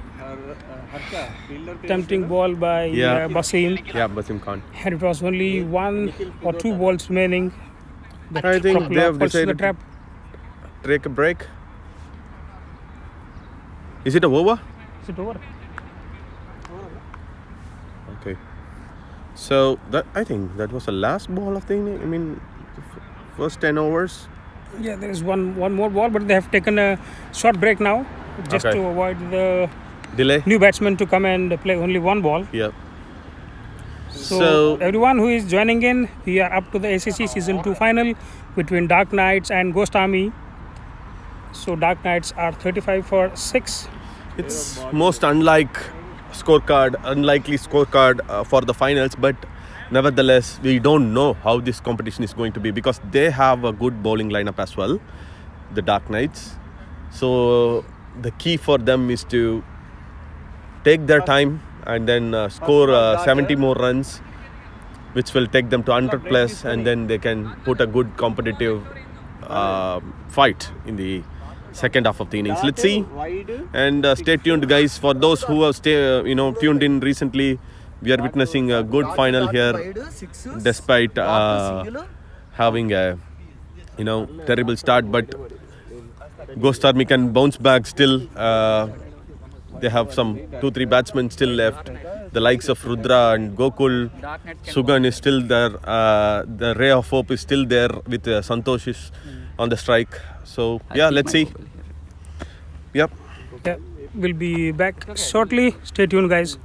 by Yeah. Basim, yeah, Basim Khan. and it was only 1 or 2 balls remaining. But I think Prafulla they have falls to the decided to trap. take a break. Is it a over? Is it over? Okay. So that I think that was the last ball of the inning. I mean, first 10 overs. Yeah, there is one more ball, but they have taken a short break now, just Okay. to avoid the Delay. new batsman to come and play only one ball. Yeah. So, everyone who is joining in, we are up to the ACC Season 2 final between Dark Knights and Ghost Army. So Dark Knights are 35 for 6. It's most unlikely scorecard for the finals, but nevertheless, we don't know how this competition is going to be because they have a good bowling lineup as well, the Dark Knights. So the key for them is to take their time and then score 70 more runs, which will take them to 100 plus, and then they can put a good competitive fight in the second half of the innings. Let's see, and stay tuned, guys. For those who have tuned in recently, we are witnessing a good final here, despite having a terrible start. But Ghost Army can bounce back still. They have some 2-3 batsmen still left. The likes of Rudra and Gokul, Sugan is still there. The ray of hope is still there with Santosh is on the strike. So yeah, let's see. Yep. Yeah, we'll be back shortly. Stay tuned, guys.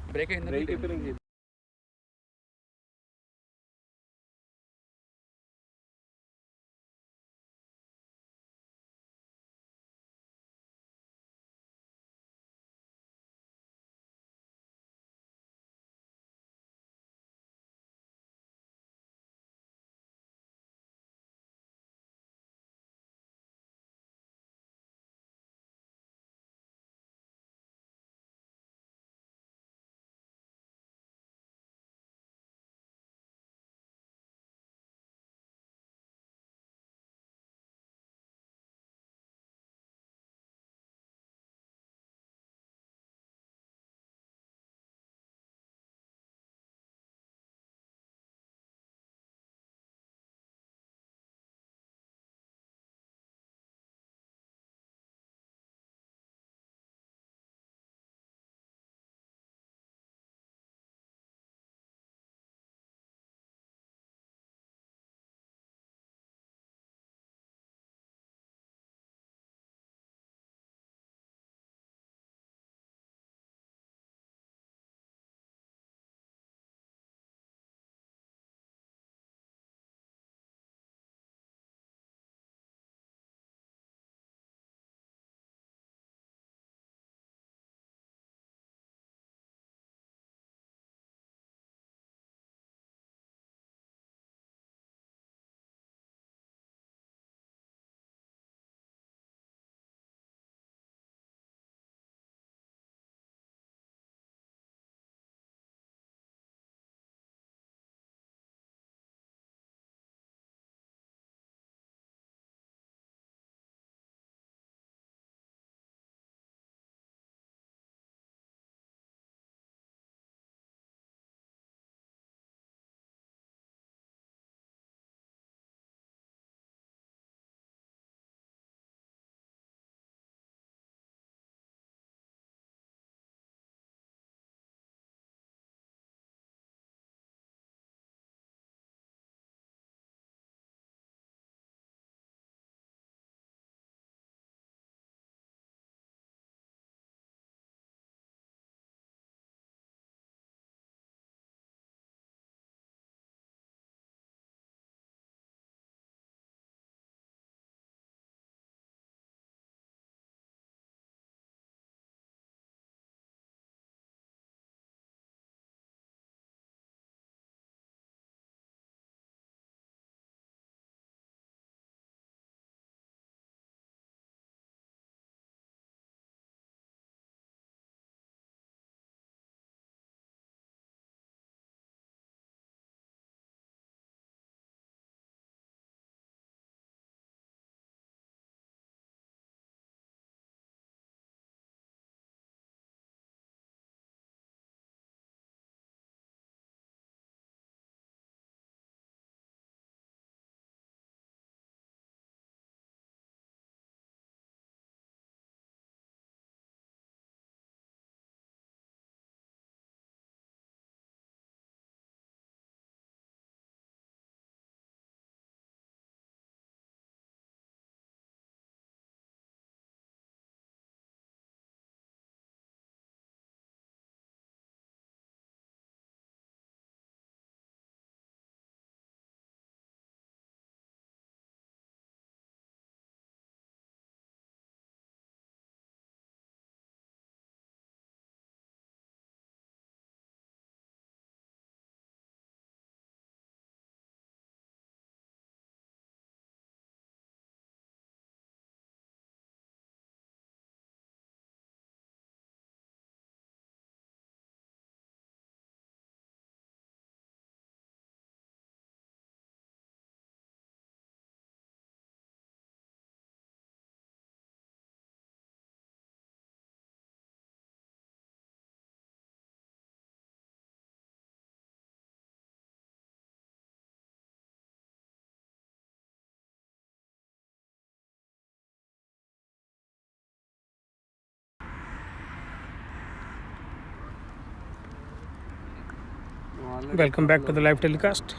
Welcome back to the live telecast.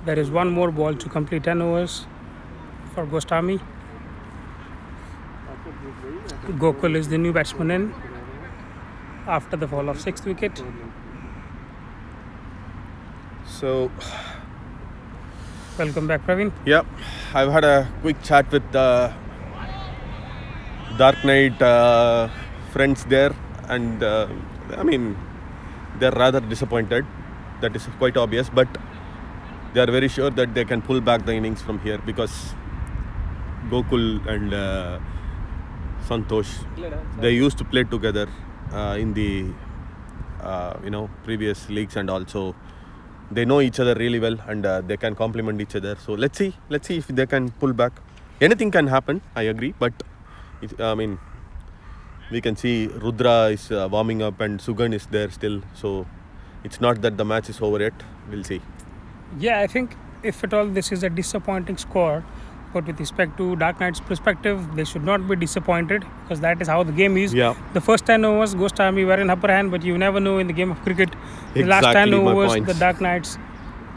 There is one more ball to complete 10 overs for Gostami. Gokul is the new batsman in after the fall of 6th wicket. So, Welcome back, Praveen. yeah, I've had a quick chat with Dark Knight friends there, and I mean, they're rather disappointed. That is quite obvious, but they are very sure that they can pull back the innings from here because Gokul and Santosh, they used to play together in the previous leagues, and also they know each other really well, and they can complement each other. So let's see if they can pull back. Anything can happen, I agree, but we can see Rudra is warming up and Sugan is there still, so it's not that the match is over yet. We'll see. Yeah, I think if at all this is a disappointing score, but with respect to Dark Knight's perspective, they should not be disappointed because that is how the game is. Yeah. The first 10 overs, Ghost Army were in upper hand, but you never know in the game of cricket. The last 10 Exactly my overs, point. the Dark Knights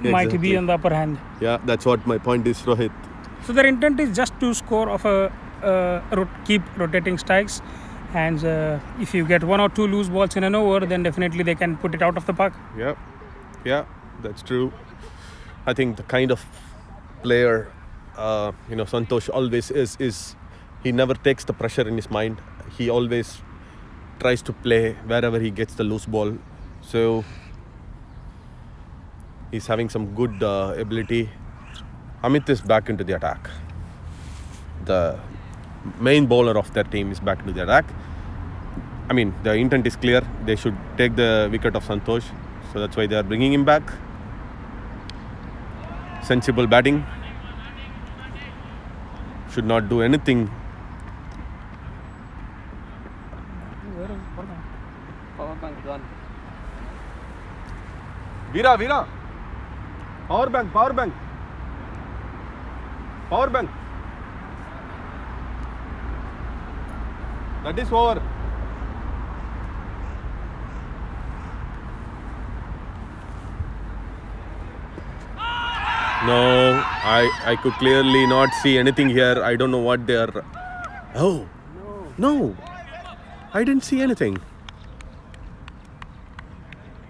might Exactly. be on the upper hand. Yeah, that's what my point is, Rohit. So their intent is just to score of keep rotating strikes, and if you get 1 or 2 loose balls in an over, then definitely they can put it out of the park. Yeah, that's true. I think the kind of player Santosh always is he never takes the pressure in his mind. He always tries to play wherever he gets the loose ball. So he's having some good ability. Amit is back into the attack. The main bowler of their team is back into the attack. I mean, the intent is clear. They should take the wicket of Santosh. So that's why they are bringing him back. Sensible batting. Should not do anything. Power bank gone. Veera. Power bank. That is over. No, I could clearly not see anything here. I don't know what they are. Oh, no, I didn't see anything.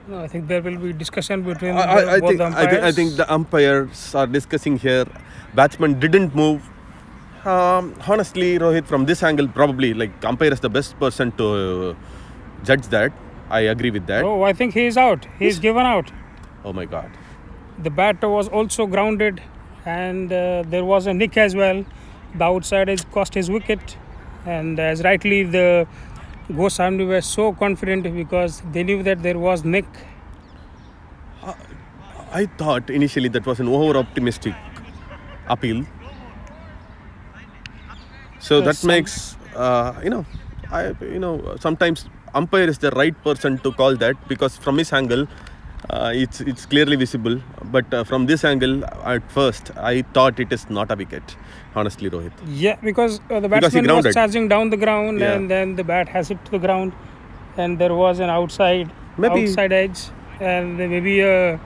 No, I think there will be discussion between I both think the umpires. I think the umpires are discussing here. Batsman didn't move. Honestly, Rohit, from this angle, probably umpire is the best person to judge that. I agree with that. Oh, I think he is out. He is given out. Oh my God. The batter was also grounded, and there was a nick as well. The outside edge cost his wicket, and as rightly the Ghost Army were so confident because they knew that there was nick. I thought initially that was an over-optimistic appeal. So that makes sometimes umpire is the right person to call that because from his angle. It's clearly visible, but from this angle, at first, I thought it is not a wicket. Honestly, Rohit. Yeah, because the he batsman was grounded. charging down the ground, Yeah. and then the bat has hit to the ground, and there was an outside edge, and there may be a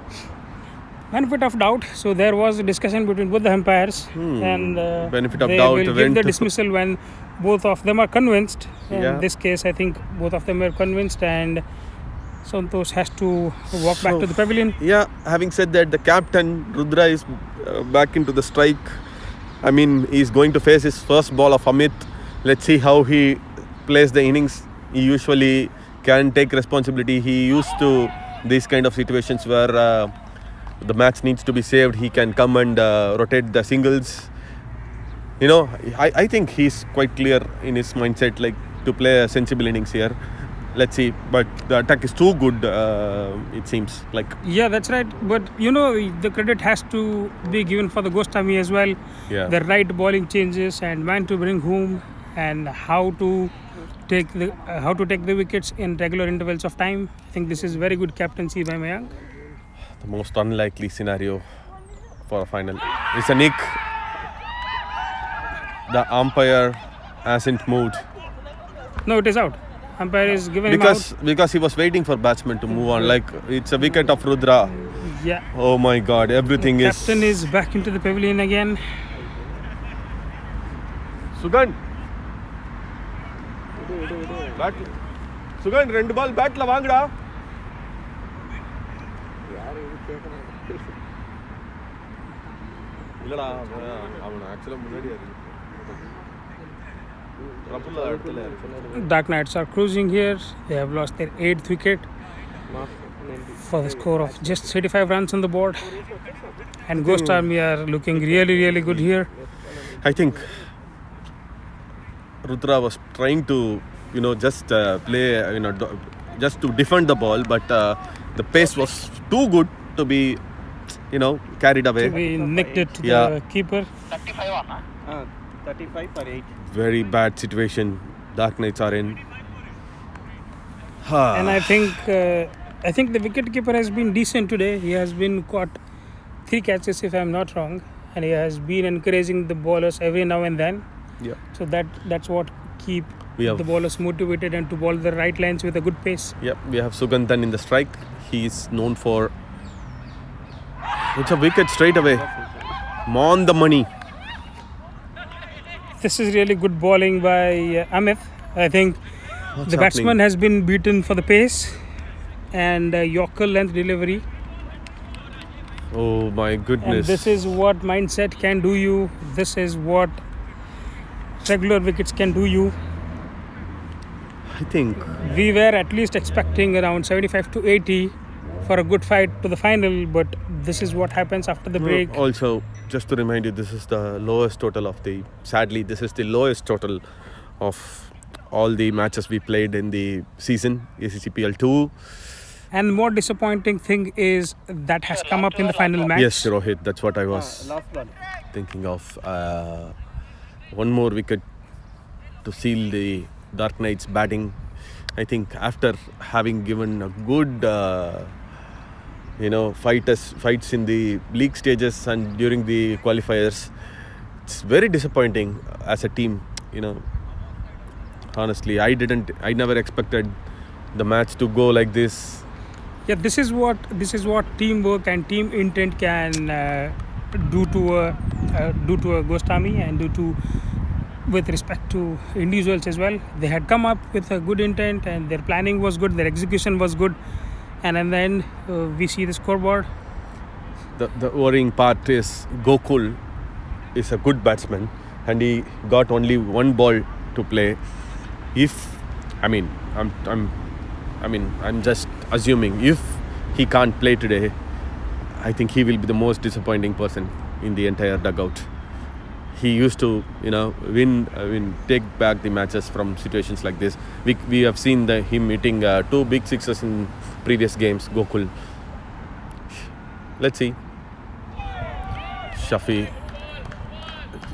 benefit of doubt. So there was a discussion between both the umpires, and Benefit of they doubt will give went the to- dismissal when both of them are convinced. In Yeah. this case, I think both of them are convinced, and Santosh has to walk back to the pavilion. Yeah, having said that, the captain, Rudra, is back into the strike. I mean, he's going to face his first ball of Amit. Let's see how he plays the innings. He usually can take responsibility. He used to these kind of situations where the match needs to be saved. He can come and rotate the singles. I think he's quite clear in his mindset, to play a sensible innings here. Let's see, but the attack is too good, it seems like. Yeah, that's right. But the credit has to be given for the Ghost Army as well. Yeah. The right bowling changes and when to bring whom and how to take the wickets in regular intervals of time. I think this is very good captaincy by Mayank. The most unlikely scenario for a final is a nick. The umpire hasn't moved. No, it is out. Umpire is giving him out. Because he was waiting for batsman to move on. Like it's a wicket of Rudra. Yeah. Oh my God! Everything Captain is back into the pavilion again. Sugan. Bat. Sugan, 2 ball batla vaangda. இல்லடா அவன் ஆக்சுவலா முன்னாடி ரப்புல இடத்துல Dark Knights are cruising here. They have lost their 8th wicket for the score of just 35 runs on the board. And Ghost Army are looking really, really good here. I think Rudra was trying to, just play, just to defend the ball, but the pace was too good to be, carried away. We nicked it to Yeah. the keeper. 35 on, huh? 35 for 8. Very bad situation Dark Knights are in. And I think the wicket keeper has been decent today. He has been caught 3 catches if I'm not wrong, and he has been encouraging the bowlers every now and then. Yeah. So that's what keep We have- the bowlers motivated and to bowl the right lines with a good pace. Yep, we have Sugandhan in the strike. He is known for. It's a wicket straight away. On the money. This is really good bowling by Amit. I think What's the batsman happening? has been beaten for the pace and Yorker length delivery. Oh my goodness. And this is what mindset can do you. This is what regular wickets can do you. I think. We were at least expecting around 75 to 80 for a good fight to the final, but this is what happens after the break. Also, just to remind you, this is the lowest total of the. Sadly, this is the lowest total of all the matches we played in the season, ACCPL-2. And more disappointing thing is that has come up in the final match. Yes, Rohit, that's what I was Last ball. thinking of. One more wicket to seal the Dark Knights batting. I think after having given a good, fights in the league stages and during the qualifiers, it's very disappointing as a team. Honestly, I never expected the match to go like this. Yeah, this is what teamwork and team intent can do to a Ghost Army and do to with respect to individuals as well. They had come up with a good intent and their planning was good, their execution was good, and then we see the scoreboard. The worrying part is Gokul is a good batsman and he got only 1 ball to play. I'm just assuming if he can't play today, I think he will be the most disappointing person in the entire dugout. He used to, take back the matches from situations like this. We have seen him hitting 2 big sixes in previous games, Gokul. Let's see. Shafi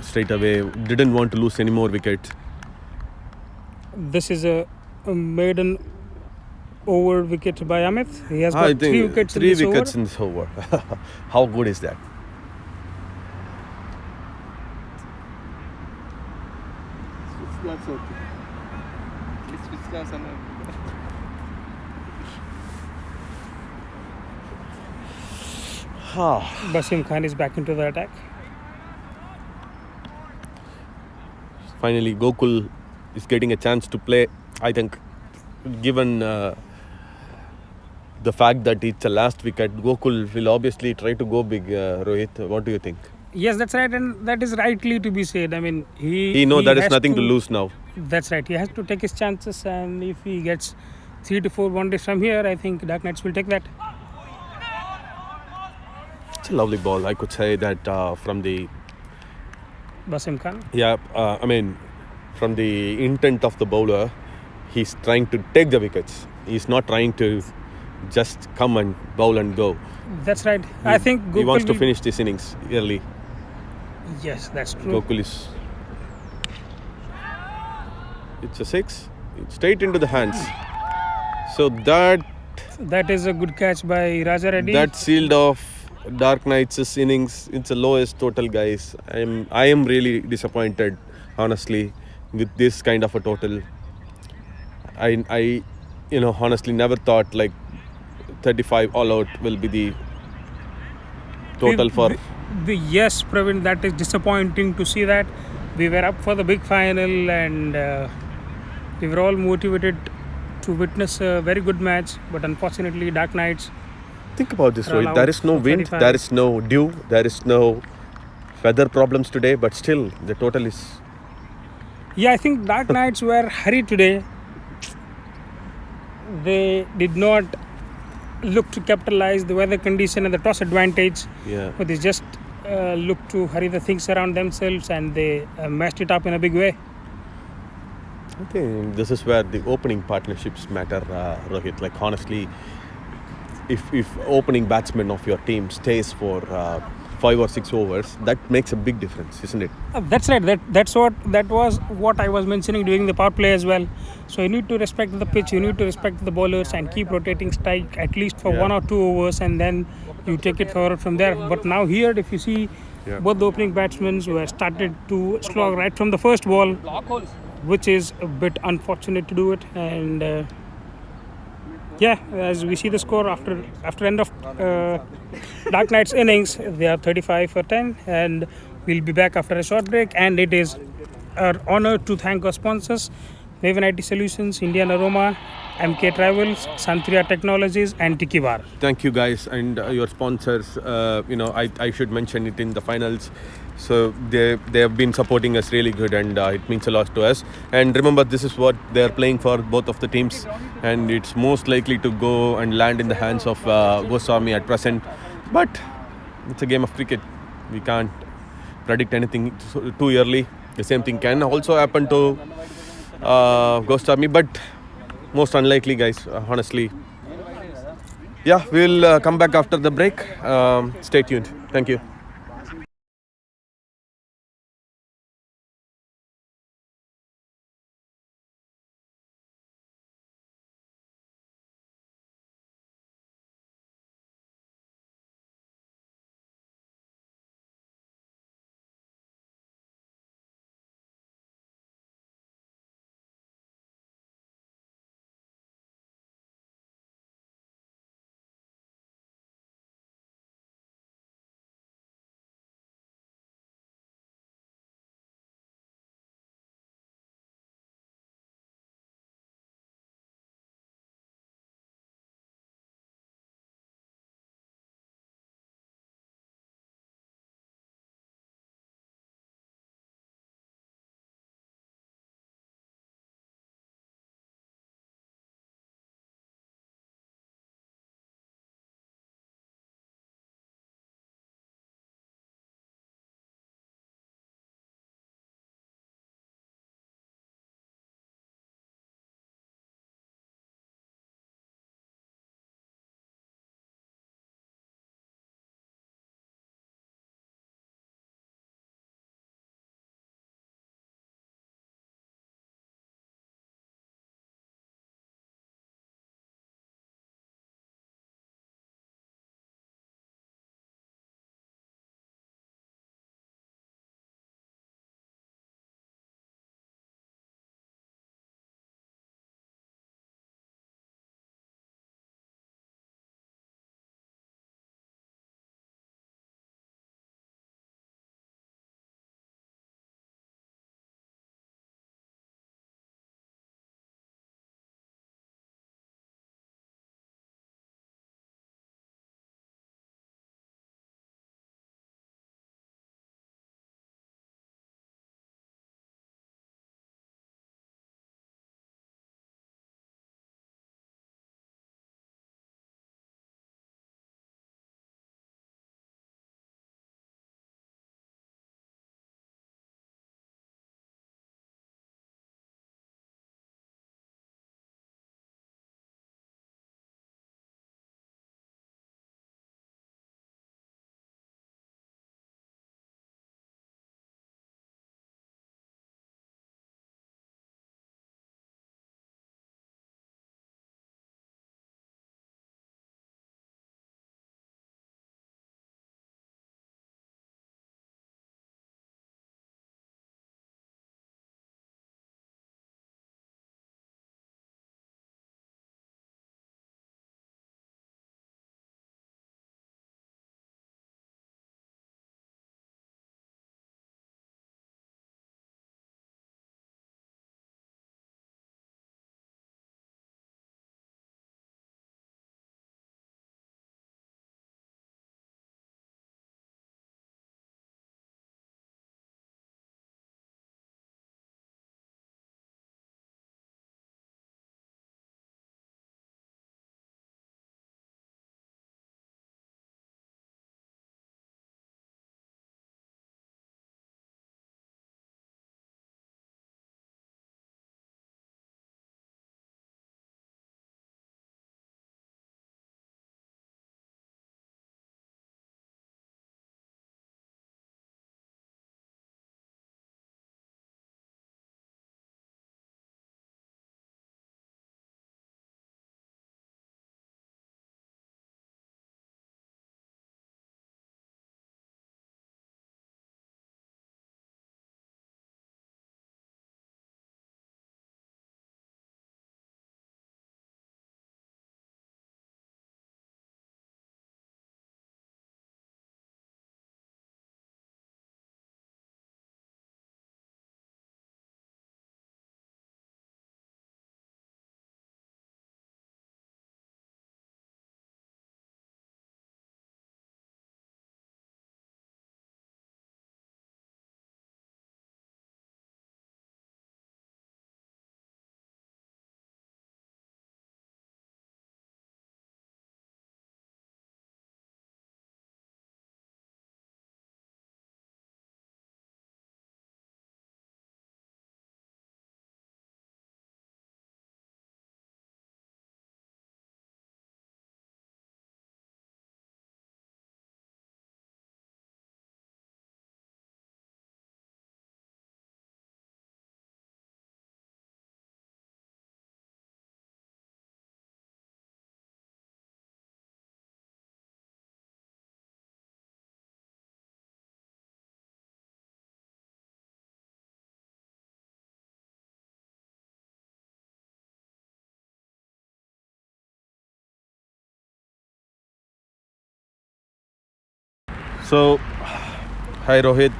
straight away didn't want to lose any more wickets. This is a maiden over wicket by Amit. He has got 3 wickets in 3 this wickets over. in this over. How good is that? Switch gloves okay. Switch gloves and Basim Khan is back into the attack. Finally, Gokul is getting a chance to play. I think, given the fact that it's a last wicket, Gokul will obviously try to go big. Rohit, what do you think? Yes, that's right, and that is rightly to be said. I mean, He knows there is has nothing to lose now. That's right. He has to take his chances, and if he gets 3 to 4 one days from here, I think Dark Knights will take that. It's a lovely ball. I could say that from the Basim Khan. from the intent of the bowler, he's trying to take the wickets. He's not trying to just come and bowl and go. That's right. I think He wants to will- finish this innings early. Yes, that's true. Gokul is. It's a 6. It's straight into the hands. So That is a good catch by Raja Reddy. that sealed off Dark Knights' innings. It's the lowest total, guys. I am really disappointed, honestly, with this kind of a total. I honestly never thought like 35 all out will be the total for. Yes, Praveen, that is disappointing to see that. We were up for the big final and we were all motivated to witness a very good match, but unfortunately, Dark Knights Think about this, are Rohit. There allowed is no for wind, 35. there is no dew, there is no weather problems today, but still the total is. Yeah, I think Dark Knights were hurried today. They did not look to capitalize the weather condition and the toss advantage, Yeah. but they just looked to hurry the things around themselves and they messed it up in a big way. I think this is where the opening partnerships matter, Rohit. Like honestly, if opening batsman of your team stays for 5 or 6 overs, that makes a big difference, isn't it? That's right. That was what I was mentioning during the power play as well. So you need to respect the pitch. You need to respect the bowlers and keep rotating strike at least for Yeah. 1 or 2 overs, and then you take it forward from there. But now here, if you see, Yeah. both the opening batsmen were started to slog right from the first ball, which is a bit unfortunate to do it. And yeah, as we see the score after end of Dark Knight's innings, they are 35 for 10, and we'll be back after a short break. And it is our honor to thank our sponsors: Maven IT Solutions, Indian Aroma, MK Travels, Santhria Technologies, and Tiki Bar. Thank you guys and your sponsors. I should mention it in the finals. So they have been supporting us really good, and it means a lot to us. And remember, this is what they are playing for, both of the teams, and it's most likely to go and land in the hands of Ghost Army at present. But it's a game of cricket. We can't predict anything too early. The same thing can also happen to Ghost Army, but most unlikely, guys. Honestly. Yeah, we'll come back after the break. Stay tuned. Thank you. So, hi Rohit.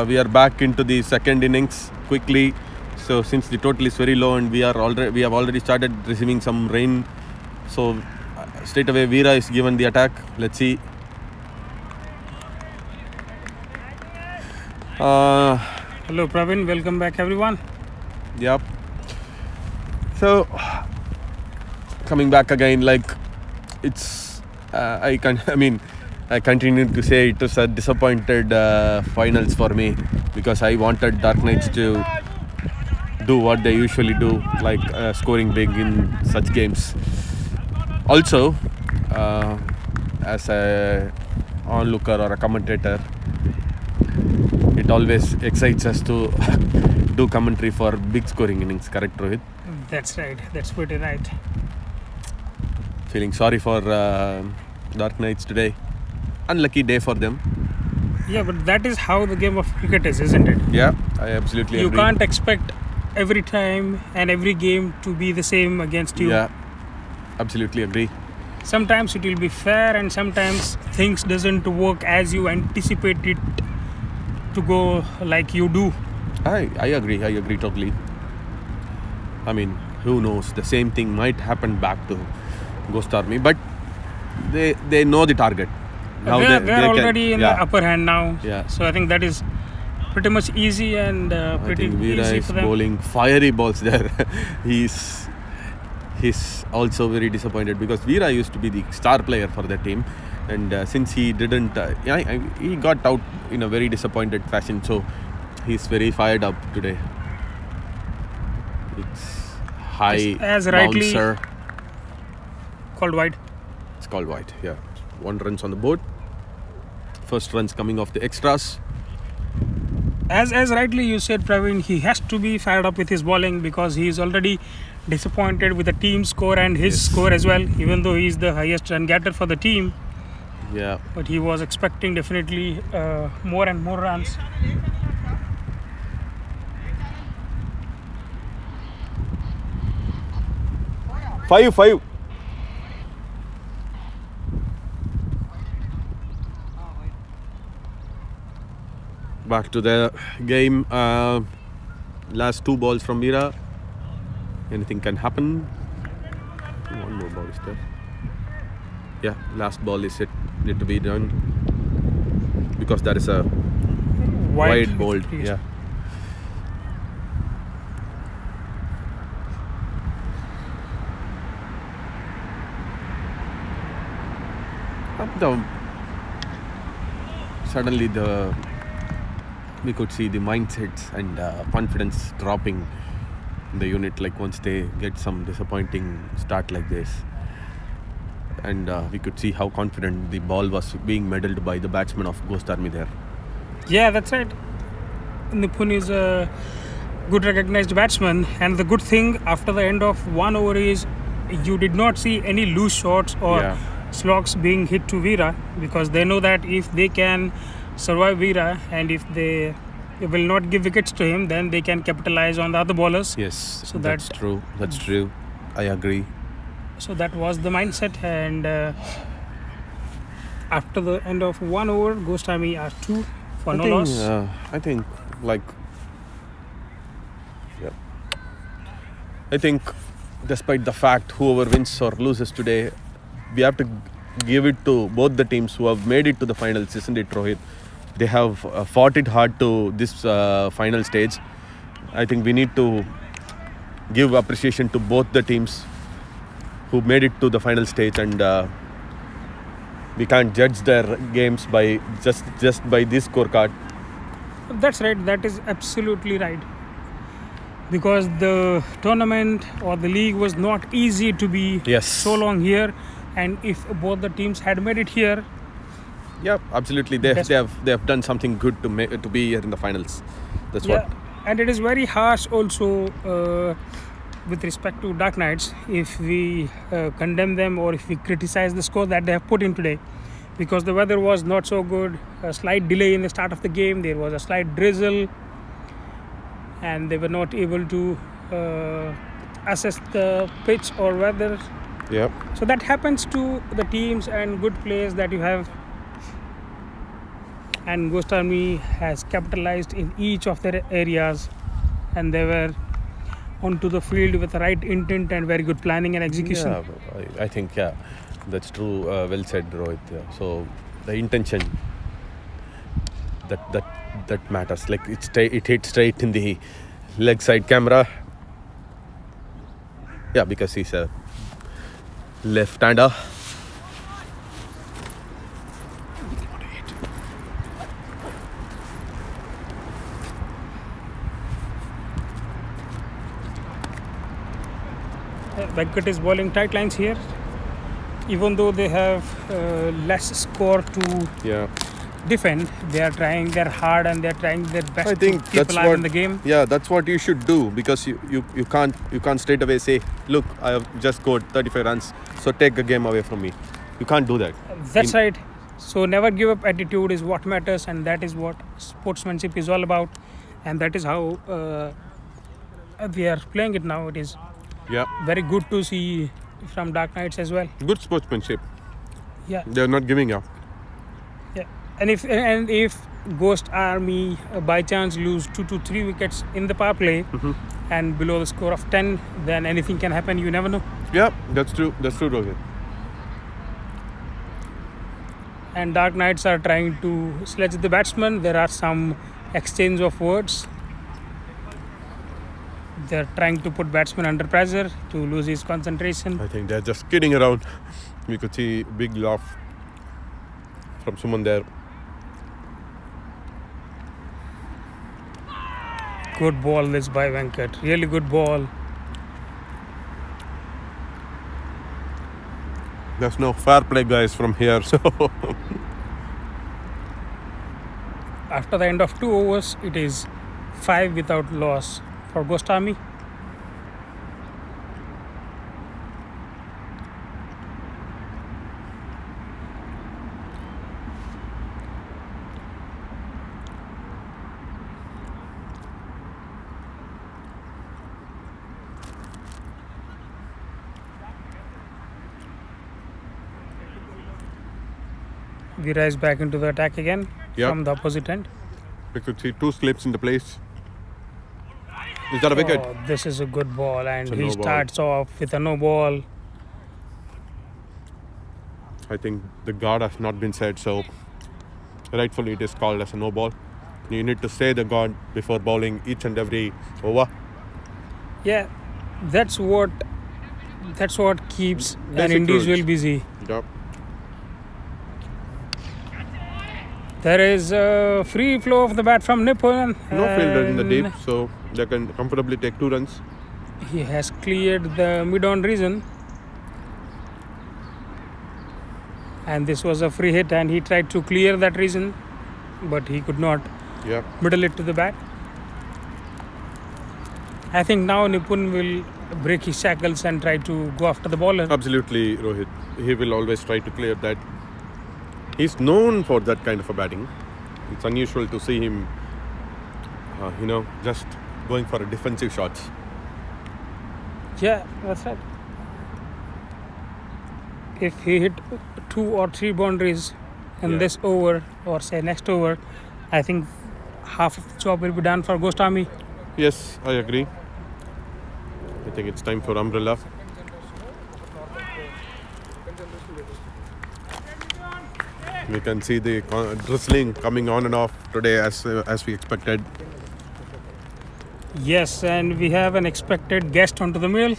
We are back into the second innings quickly. So since the total is very low and we have already started receiving some rain, so straight away Veera is given the attack. Let's see. Hello Pravin, welcome back everyone. Yep. So coming back again, like it's I continue to say it was a disappointed finals for me because I wanted Dark Knights to do what they usually do, like scoring big in such games. Also, as a onlooker or a commentator, it always excites us to do commentary for big scoring innings. Correct, Rohit? That's right. That's pretty right. Feeling sorry for Dark Knights today. Unlucky day for them. Yeah, but that is how the game of cricket is, isn't it? Yeah, I absolutely You agree. can't expect every time and every game to be the same against you. Yeah, absolutely agree. Sometimes it will be fair and sometimes things doesn't work as you anticipate it to go like you do. I agree totally. I mean, who knows? The same thing might happen back to Ghost Army, but they know the target. Now They're they can- already in the yeah. upper hand now. Yeah. So I think that is pretty much easy and I pretty think Veera easy is for them. bowling fiery balls there. he's also very disappointed because Veera used to be the star player for the team, and since he didn't, he got out in a very disappointed fashion. So he's very fired up today. It's high As rightly- bouncer. Called wide. It's called wide. Yeah, 1 runs on the board. First runs coming off the extras. As rightly you said, Praveen, he has to be fired up with his bowling because he is already disappointed with the team score and his score as well, even though he is the highest run getter for the team. Yeah. But he was expecting definitely more and more runs. Five. Back to the game. Last 2 balls from Veera. Anything can happen. One more ball is there. Yeah, last ball is need to be done because there is a wide bowled. Yeah. Suddenly we could see the mindsets and confidence dropping in the unit, like once they get some disappointing start like this, and we could see how confident the ball was being medaled by the batsman of Ghost Army there. Yeah, that's right. Nipun is a good recognized batsman, and the good thing after the end of 1 over is you did not see any loose shots or Yeah. slogs being hit to Veera, because they know that if they can survive Veera and if they will not give wickets to him, then they can capitalize on the other bowlers. Yes, So that's true. That's true. I agree. So that was the mindset, and after the end of 1 over, Ghost Army are 2 for no loss. I think, like, yeah. I think, despite the fact whoever wins or loses today, we have to give it to both the teams who have made it to the finals, isn't it, Rohit? They have fought it hard to this final stage. I think we need to give appreciation to both the teams who made it to the final stage, and we can't judge their games by just by this scorecard. That's right. That is absolutely right. Because the tournament or the league was not easy to be Yes. so long here, and if both the teams had made it here, Yeah, absolutely. They Yes. have done something good to be here in the finals. That's yeah, what. and it is very harsh also with respect to Dark Knights if we condemn them or if we criticize the score that they have put in today, because the weather was not so good. A slight delay in the start of the game. There was a slight drizzle, and they were not able to assess the pitch or weather. Yeah. So that happens to the teams and good players that you have. and Ghost Army has capitalized in each of their areas, and they were onto the field with the right intent and very good planning and execution. Yeah, I think that's true. Well said, Rohit. Yeah. So the intention that matters. Like it hit straight in the leg side camera. Yeah, because he's a left-hander. Venkat is bowling tight lines here, even though they have less score to Yeah. defend. They are trying their hard and they are trying their best I think to keep that's alive what in the game. Yeah, that's what you should do, because you can't straight away say, look, I have just scored 35 runs, so take the game away from me. You can't do that. That's right. So never give up attitude is what matters, and that is what sportsmanship is all about, and that is how we are playing it now. It is Yeah, very good to see from Dark Knights as well. good sportsmanship. Yeah, They're not giving up. yeah. And if Ghost Army by chance lose 2 to 3 wickets in the power play and below the score of 10, then anything can happen. You never know. Yeah, that's true. That's true, Rohit. And Dark Knights are trying to sledge the batsman. There are some exchange of words. They're trying to put batsman under pressure to lose his concentration. I think they're just kidding around. We could see big laugh from someone there. Good ball this by Venkat. Really good ball. There's no fair play, guys, from here. So After the end of 2 overs, it is 5 without loss for Ghost Army. Veera is back into the attack again Yep. from the opposite end. we could see 2 slips in the place. Is that a wicket? Oh, this is a good ball, and It's a he no ball. starts off with a no ball. I think the guard has not been said, so rightfully it is called as a no ball. You need to say the guard before bowling each and every over. Yeah, that's what keeps an Basic individual rules. busy. Yeah. There is a free flow of the bat from Nippon. No fielder in the deep, and so they can comfortably take 2 runs. He has cleared the mid-on region. And this was a free hit, and he tried to clear that region, but he could not Yeah. middle it to the bat. I think now Nippon will break his shackles and try to go after the bowler. Absolutely, Rohit. He will always try to clear that. He's known for that kind of a batting. It's unusual to see him, just going for a defensive shots. Yeah, that's right. If he hit 2 or 3 boundaries in Yeah. this over, or say next over, I think half of the job will be done for Ghost Army. Yes, I agree. I think it's time for umbrella. We can see the drizzling coming on and off today as we expected. Yes, and we have an expected guest onto the mill.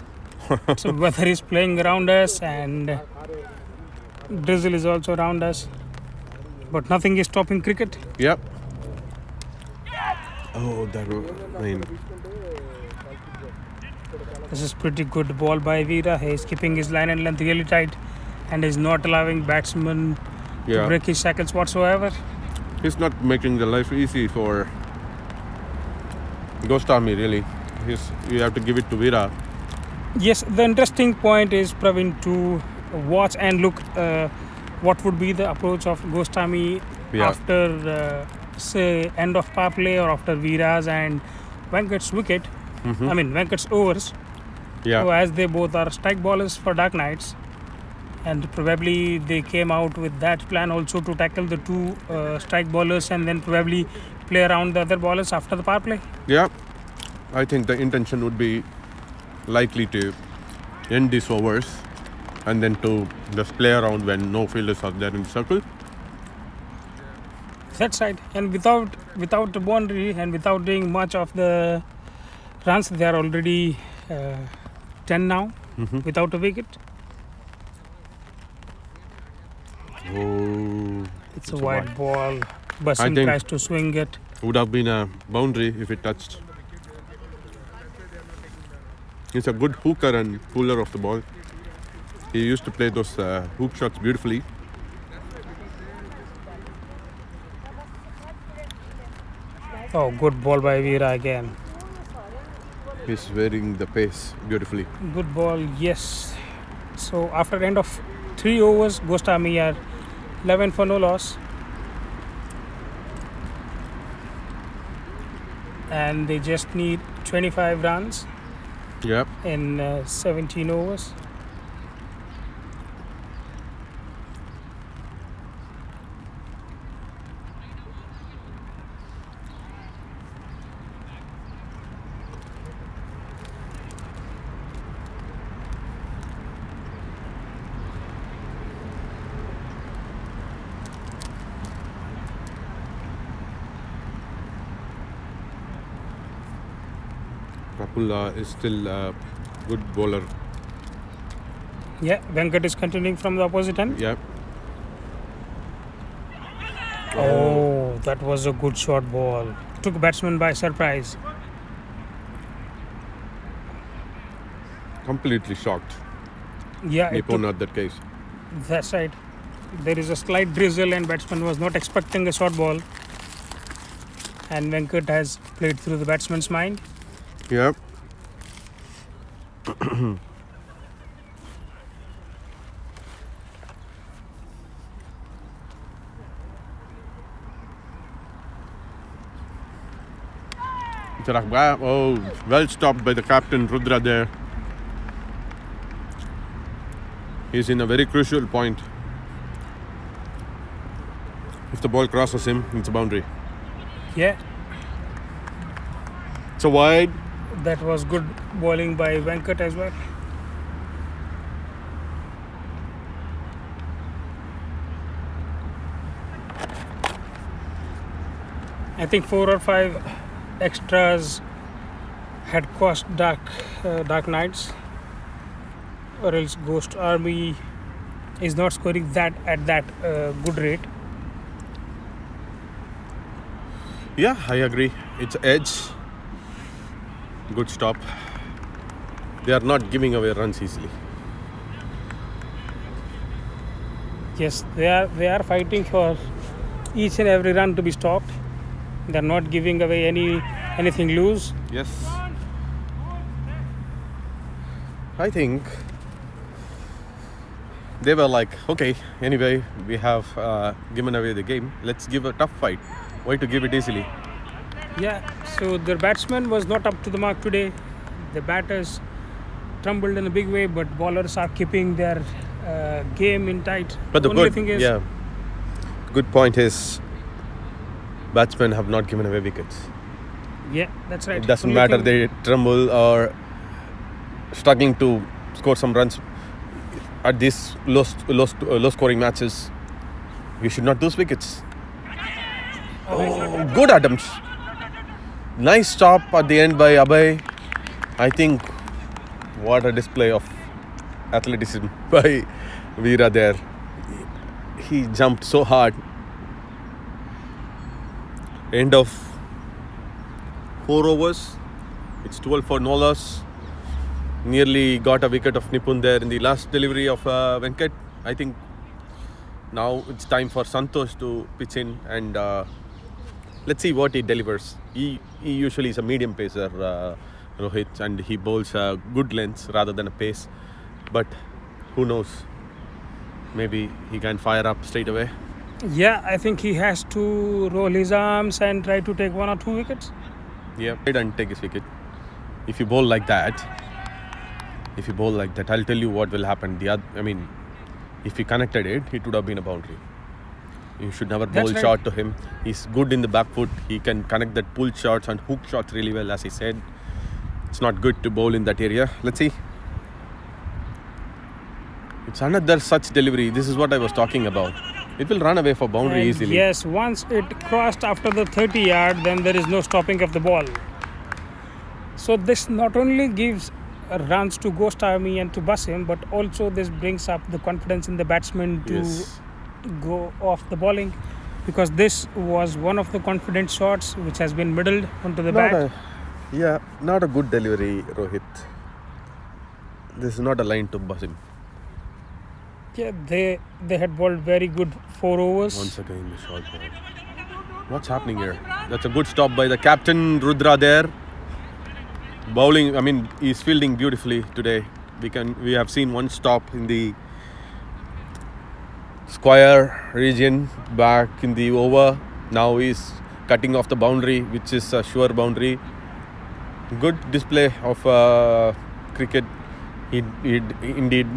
So weather is playing around us, and drizzle is also around us. But nothing is stopping cricket. Yep. Oh, This is pretty good ball by Veera. He is keeping his line and length really tight, and is not allowing batsmen to yeah. break his shackles whatsoever. He's not making the life easy for Ghost Army, really. You have to give it to Veera. Yes, the interesting point is, Praveen, to watch and look what would be the approach of Ghost Army Yeah. after, say, end of power play, or after Veera's and Venkat's wicket. Venkat's overs. Yeah. So as they both are strike bowlers for Dark Knights, and probably they came out with that plan also to tackle the two strike bowlers and then probably play around the other bowlers after the power play. Yeah, I think the intention would be likely to end these overs and then to just play around when no fielders are there in the circle. That's right. And without the boundary and without doing much of the runs, they are already 10 now without a wicket. Oh, It's a wide ball. Basin think- tries to swing it. would have been a boundary if it touched. He's a good hooker and puller of the ball. He used to play those hook shots beautifully. Oh, good ball by Veera again. He's wearing the pace beautifully. Good ball, yes. So after the end of 3 overs, Ghost Army are 11 for no loss. And they just need 25 runs Yep. in 17 overs. Prafulla is still a good bowler. Yeah, Venkat is continuing from the opposite end. Yep. Oh, that was a good short ball. Took batsman by surprise. Completely shocked. Yeah, it Nippon took, at that case. that's right. There is a slight drizzle and batsman was not expecting a short ball. And Venkat has played through the batsman's mind. Yep. Oh, well stopped by the captain Rudra there. He's in a very crucial point. If the ball crosses him, it's a boundary. Yeah, It's a wide. that was good bowling by Venkat as well. I think 4 or 5 extras had cost Dark Knights, or else Ghost Army is not scoring that at that good rate. Yeah, I agree. It's edge. Good stop. They are not giving away runs easily. Yes, they are fighting for each and every run to be stopped. They are not giving away anything loose. Yes. I think they were like, okay, anyway, we have given away the game. Let's give a tough fight. Why to give it easily? Yeah, so their batsman was not up to the mark today. The batters tumbled in a big way, but bowlers are keeping their game in tight. But the only good, thing is, yeah, good point is batsmen have not given away wickets. yeah, that's right. It doesn't Only matter thing- they tremble or struggling to score some runs at these low scoring matches. We should not lose wickets. Oh, good attempts. Nice stop at the end by Abhay. I think what a display of athleticism by Veera there. He jumped so hard. End of 4 overs. It's 12 for no loss. Nearly got a wicket of Nipun there in the last delivery of Venkat. I think now it's time for Santosh to pitch in and let's see what he delivers. He usually is a medium pacer, Rohit, and he bowls good lengths rather than a pace. But who knows? Maybe he can fire up straight away. Yeah, I think he has to roll his arms and try to take 1 or 2 wickets. Yeah, and take his wicket. If you bowl like that, I'll tell you what will happen. If he connected it, it would have been a boundary. You should never That's bowl right. short to him. He's good in the back foot. He can connect that pull shots and hook shots really well, as he said. It's not good to bowl in that area. Let's see. It's another such delivery. This is what I was talking about. It will run away for boundary And easily. yes, once it crossed after the 30 yard, then there is no stopping of the ball. So this not only gives runs to Ghost Army and to Basim, but also this brings up the confidence in the batsman to Yes. go off the bowling, because this was one of the confident shots which has been middled onto the bat. Not a good delivery, Rohit. This is not a line to Basim. Yeah, they had bowled very good 4 overs. Once again, the short ball. What's happening here? That's a good stop by the captain, Rudra there. Bowling, I mean, he's fielding beautifully today. We have seen one stop in the square region back in the over. Now he's cutting off the boundary, which is a sure boundary. Good display of cricket. He indeed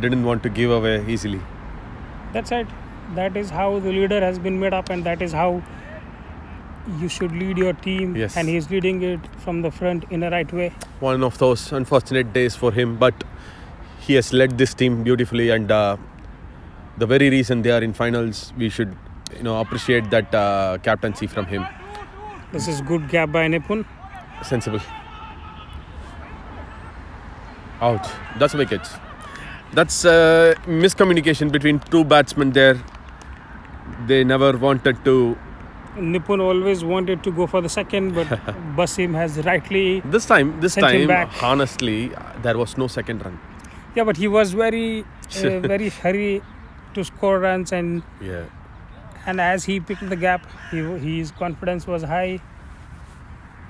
didn't want to give away easily. That's it. That is how the leader has been made up, and that is how you should lead your team. Yes. And he's leading it from the front in a right way. One of those unfortunate days for him, but he has led this team beautifully, and the very reason they are in finals, we should appreciate that captaincy from him. This is good gap by Nipun. Sensible. Out. That's a wicket. That's miscommunication between two batsmen there. They never wanted to. Nipun always wanted to go for the second, but Basim has rightly. This time, Sent him back. honestly, there was no second run. Yeah, but he was very hurry to score runs, and Yeah. as he picked the gap, his confidence was high,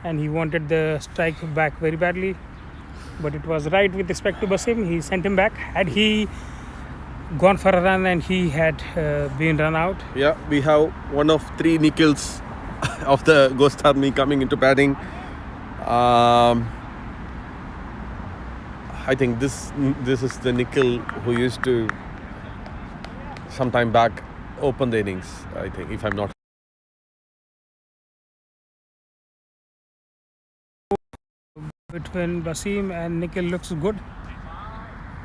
and he wanted the strike back very badly. But it was right with respect to Basim. He sent him back. Had he gone for a run and he had been run out, Yeah, we have one of 3 Nikhils of the Ghost Army coming into batting. I think this is the Nikhil who used to sometime back open the innings, I think, if I'm not. between Basim and Nikhil looks good,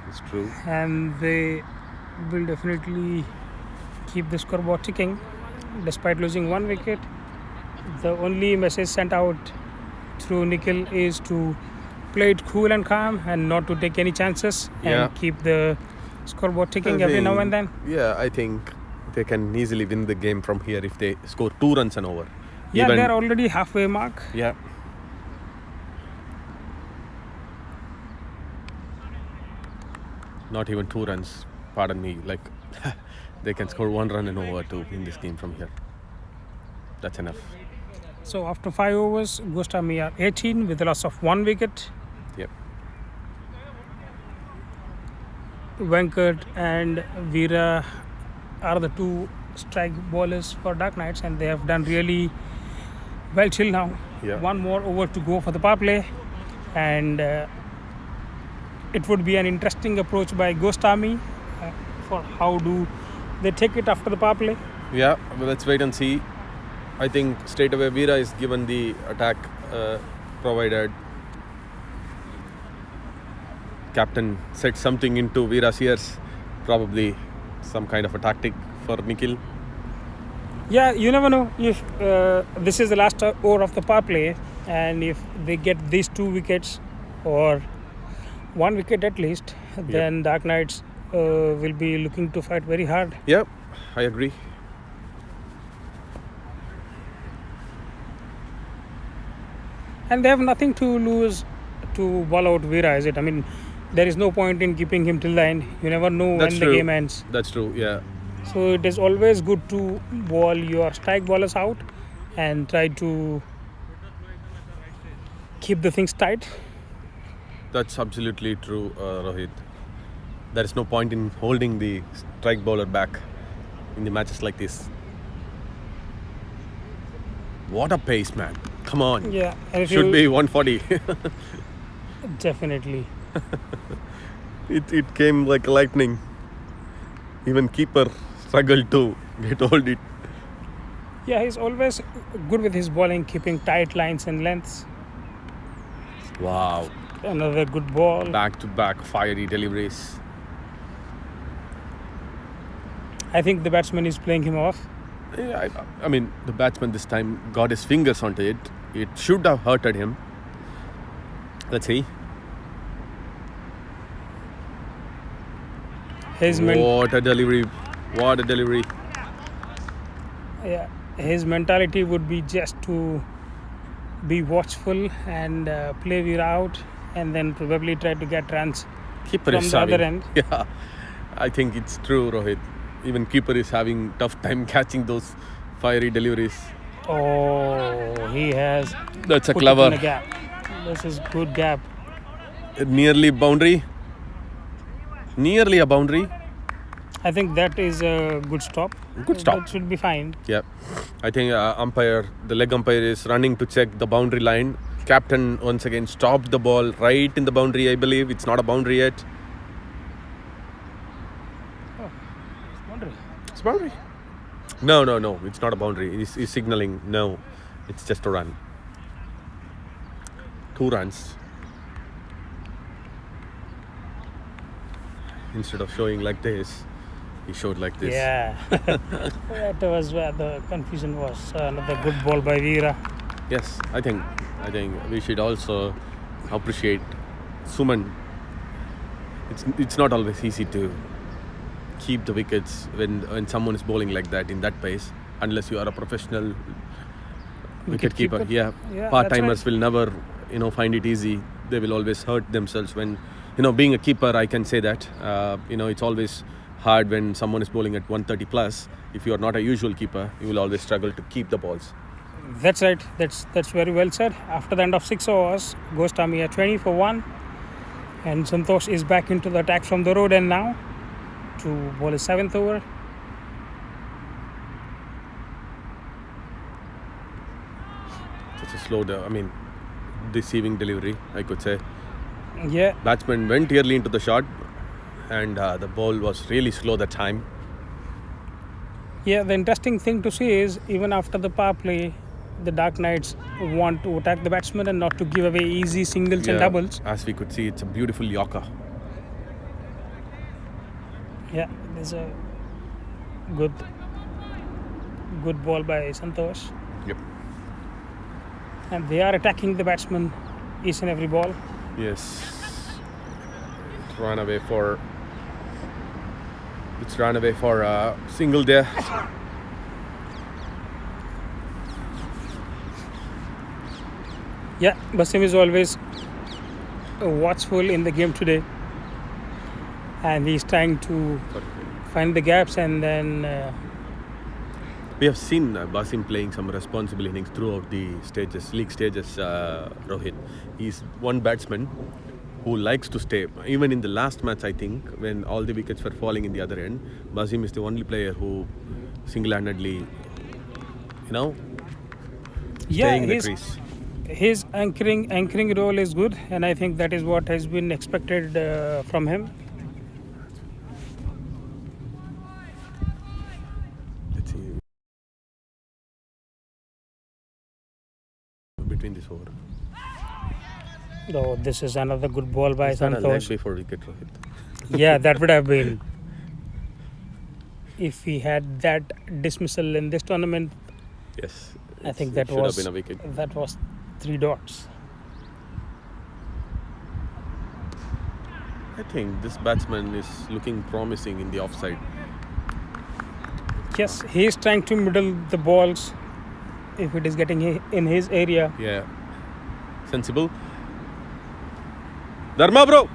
It's true. and they will definitely keep the scoreboard ticking despite losing 1 wicket. The only message sent out through Nikhil is to play it cool and calm and not to take any chances and Yeah. keep the scoreboard ticking every now and then. Yeah, I think they can easily win the game from here if they score 2 runs and over. Yeah, Even- they're already halfway mark. Yeah. Not even 2 runs, pardon me. Like, they can score 1 run and over to win this game from here. That's enough. So after 5 overs, Ghost Army are 18 with a loss of 1 wicket. Yep. Venkat and Veera are the 2 strike bowlers for Dark Knights, and they have done really well till now. Yeah. 1 more over to go for the power play, and it would be an interesting approach by Ghost Army for how do they take it after the power play. Yeah, well, let's wait and see. I think straight away Veera is given the attack provided. Captain set something into Veera's ears, probably some kind of a tactic for Nikhil. Yeah, you never know if this is the last over of the power play, and if they get these 2 wickets or 1 wicket at least, then Dark Knights will be looking to fight very hard. Yeah, I agree. And they have nothing to lose to bowl out Veera, is it? I mean, there is no point in keeping him till the end. You never know That's when true. the game ends. That's true, yeah. So it is always good to bowl your strike bowlers out and try to keep the things tight. That's absolutely true, Rohit. There is no point in holding the strike bowler back in the matches like this. What a pace, man. Come on. Yeah, and if Should you- be 140. Definitely. It came like lightning. Even keeper struggled to get hold it. Yeah, he's always good with his bowling, keeping tight lines and lengths. Wow. Another good ball. Back-to-back fiery deliveries. I think the batsman is playing him off. Yeah, I mean, the batsman this time got his fingers onto it. It should have hurted him. Let's see. His What a delivery. What a delivery. yeah, his mentality would be just to be watchful and play Veer out, and then probably try to get runs Keeper from is the having, other end. Yeah, I think it's true, Rohit. Even keeper is having tough time catching those fiery deliveries. Oh, he has That's a put it in clever. a gap. This is good gap. Nearly boundary. Nearly a boundary. I think that is a good stop. Good stop. That should be fine. Yeah, I think the leg umpire is running to check the boundary line. Captain once again stopped the ball right in the boundary. I believe it's not a boundary yet. Boundary. It's a boundary. No. It's not a boundary. He's signaling no. It's just a run. 2 runs. Instead of showing like this, he showed like this. Yeah, that was where the confusion was. Another good ball by Veera. Yes, I think we should also appreciate Suman. It's not always easy to keep the wickets when someone is bowling like that in that pace, unless you are a professional wicket keeper. Wicket-keeper. Yeah, Yeah, part that's timers will never find it easy. They will always hurt themselves when being a keeper. I can say that it's always hard when someone is bowling at 130 plus. If you are not a usual keeper, you will always struggle to keep the balls. That's right. That's very well said. After the end of 6 overs, Goswami at 20 for 1, and Santosh is back into the attack from the road end now to bowl his 7th over. Such a slow, deceiving delivery, I could say. Yeah, Batsman went early into the shot, and the ball was really slow that time. yeah. The interesting thing to see is even after the power play, the Dark Knights want to attack the batsman and not to give away easy singles and doubles. As we could see, it's a beautiful Yorker. Yeah, there's a good ball by Santosh, Yep. and they are attacking the batsman each and every ball. Yes. Ran away for. It's ran away for a single there. Yeah, Basim is always watchful in the game today, and he's trying to find the gaps, and then We have seen Basim playing some responsible innings throughout the league stages, Rohit. He's one batsman who likes to stay. Even in the last match, I think, when all the wickets were falling in the other end, Basim is the only player who single-handedly, staying in the crease. his anchoring role is good, and I think that is what has been expected from him. Let's see. Between this over. Though this is another good ball by Is that a leg Santosh. before wicket, Rohit? Yeah, that would have been if he had that dismissal in this tournament. Yes. I think it that should was have been a wicket. 3 dots. I think this batsman is looking promising in the offside. Yes, he is trying to middle the balls if it is getting in his area. Yeah. Sensible. Dharma, bro.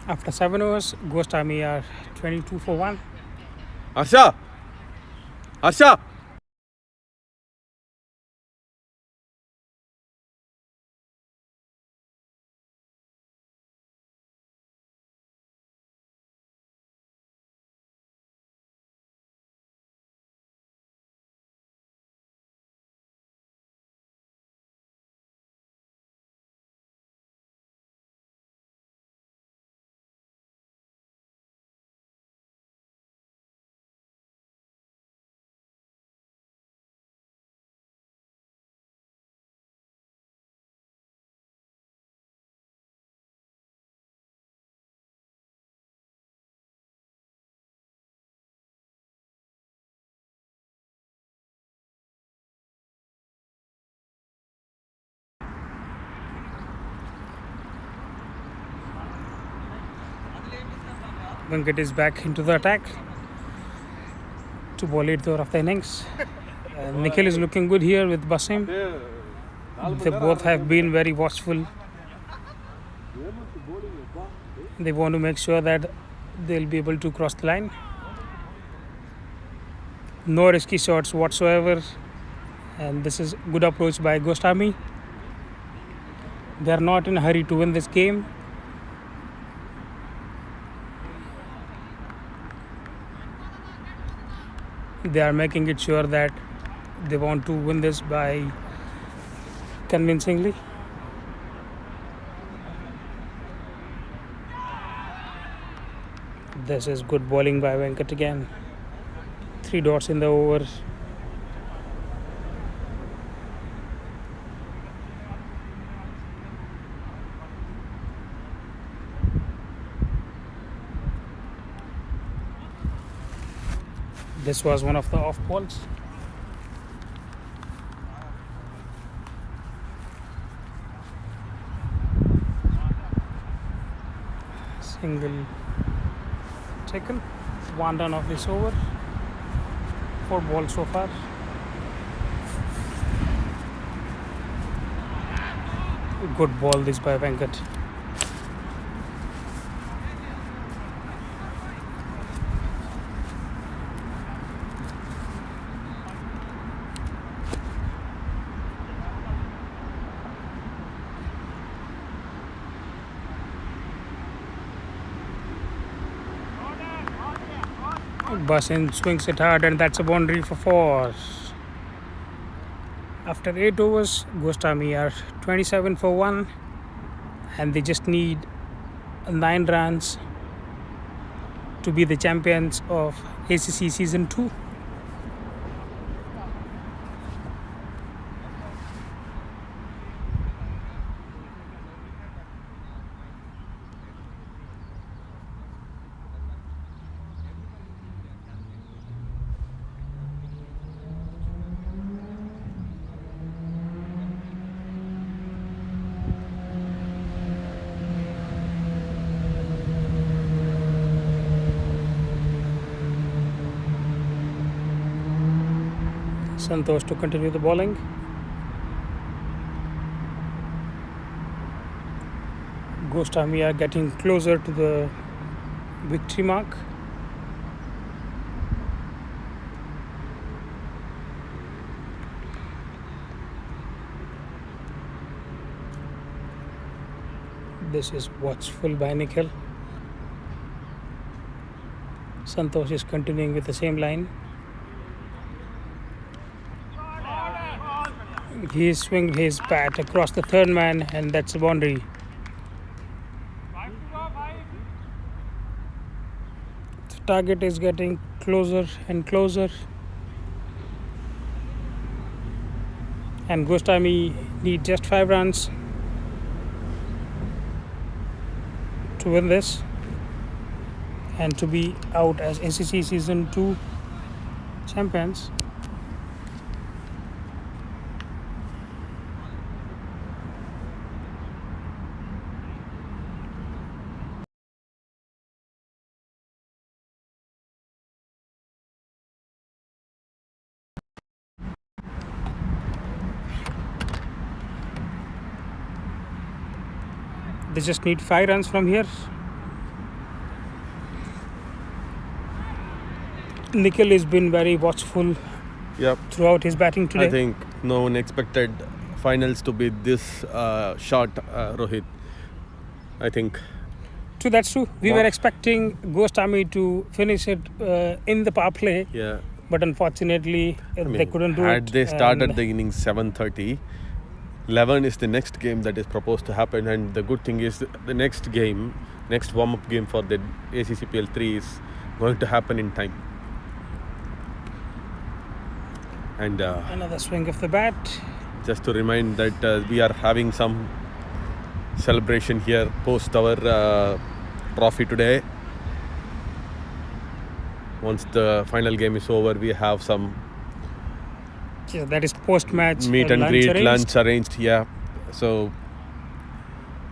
After 7 overs, Ghost Army are 22 for 1. Harsha. Venkat is back into the attack to bowl 8th over of the innings. Nikhil is looking good here with Basim. They both have been very watchful. They want to make sure that they'll be able to cross the line. No risky shots whatsoever. And this is good approach by Goswami. They are not in a hurry to win this game. They are making it sure that they want to win this by convincingly. This is good bowling by Venkat again. 3 dots in the over. This was one of the off balls. Single taken. 1 run of this over. 4 balls so far. Good ball this by Venkat. Basin swings it hard and that's a boundary for 4. After 8 overs, Goswami are 27 for 1 and they just need 9 runs to be the champions of ACC Season 2. Santosh to continue the bowling. Goswami are getting closer to the victory mark. This is watchful by Nikhil. Santosh is continuing with the same line. He swinged his bat across the third man and that's a boundary. The target is getting closer and closer. And Goswami need just 5 runs to win this and to be out as ACC Season 2 champions. They just need 5 runs from here. Nikhil has been very watchful Yep. throughout his batting today. I think no one expected finals to be this short, Rohit. I think. True, that's true. We were expecting Goswami to finish it in the power play, Yeah. but unfortunately they couldn't do had it. they started and the innings 7:30, 11 is the next game that is proposed to happen, and the good thing is the next warm-up game for the ACCPL-3 is going to happen in time. And another swing of the bat. just to remind that we are having some celebration here post our trophy today. Once the final game is over, we have some Yeah, that is post-match meet and lunch greet arranged. lunch arranged. Yeah, so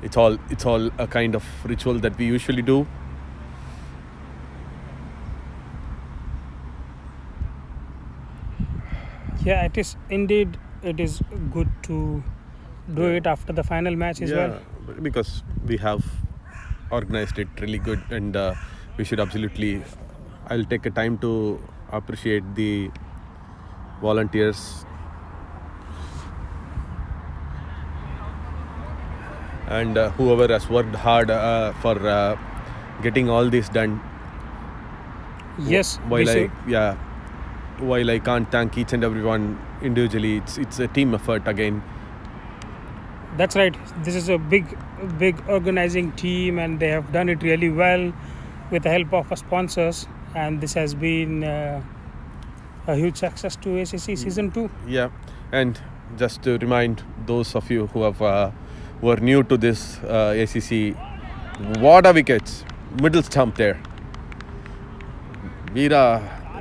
it's all a kind of ritual that we usually do. Yeah, it is indeed. It is good to do it after the final match as well. because we have organized it really good, and we should absolutely. I'll take a time to appreciate the volunteers and whoever has worked hard for getting all this done. Yes, we While I should- while I can't thank each and everyone individually, it's a team effort again. That's right. This is a big organizing team, and they have done it really well with the help of our sponsors. And this has been a huge success to ACC season 2. Yeah, and just to remind those of you who are new to this ACC, what a wickets! Middle stump there. Veera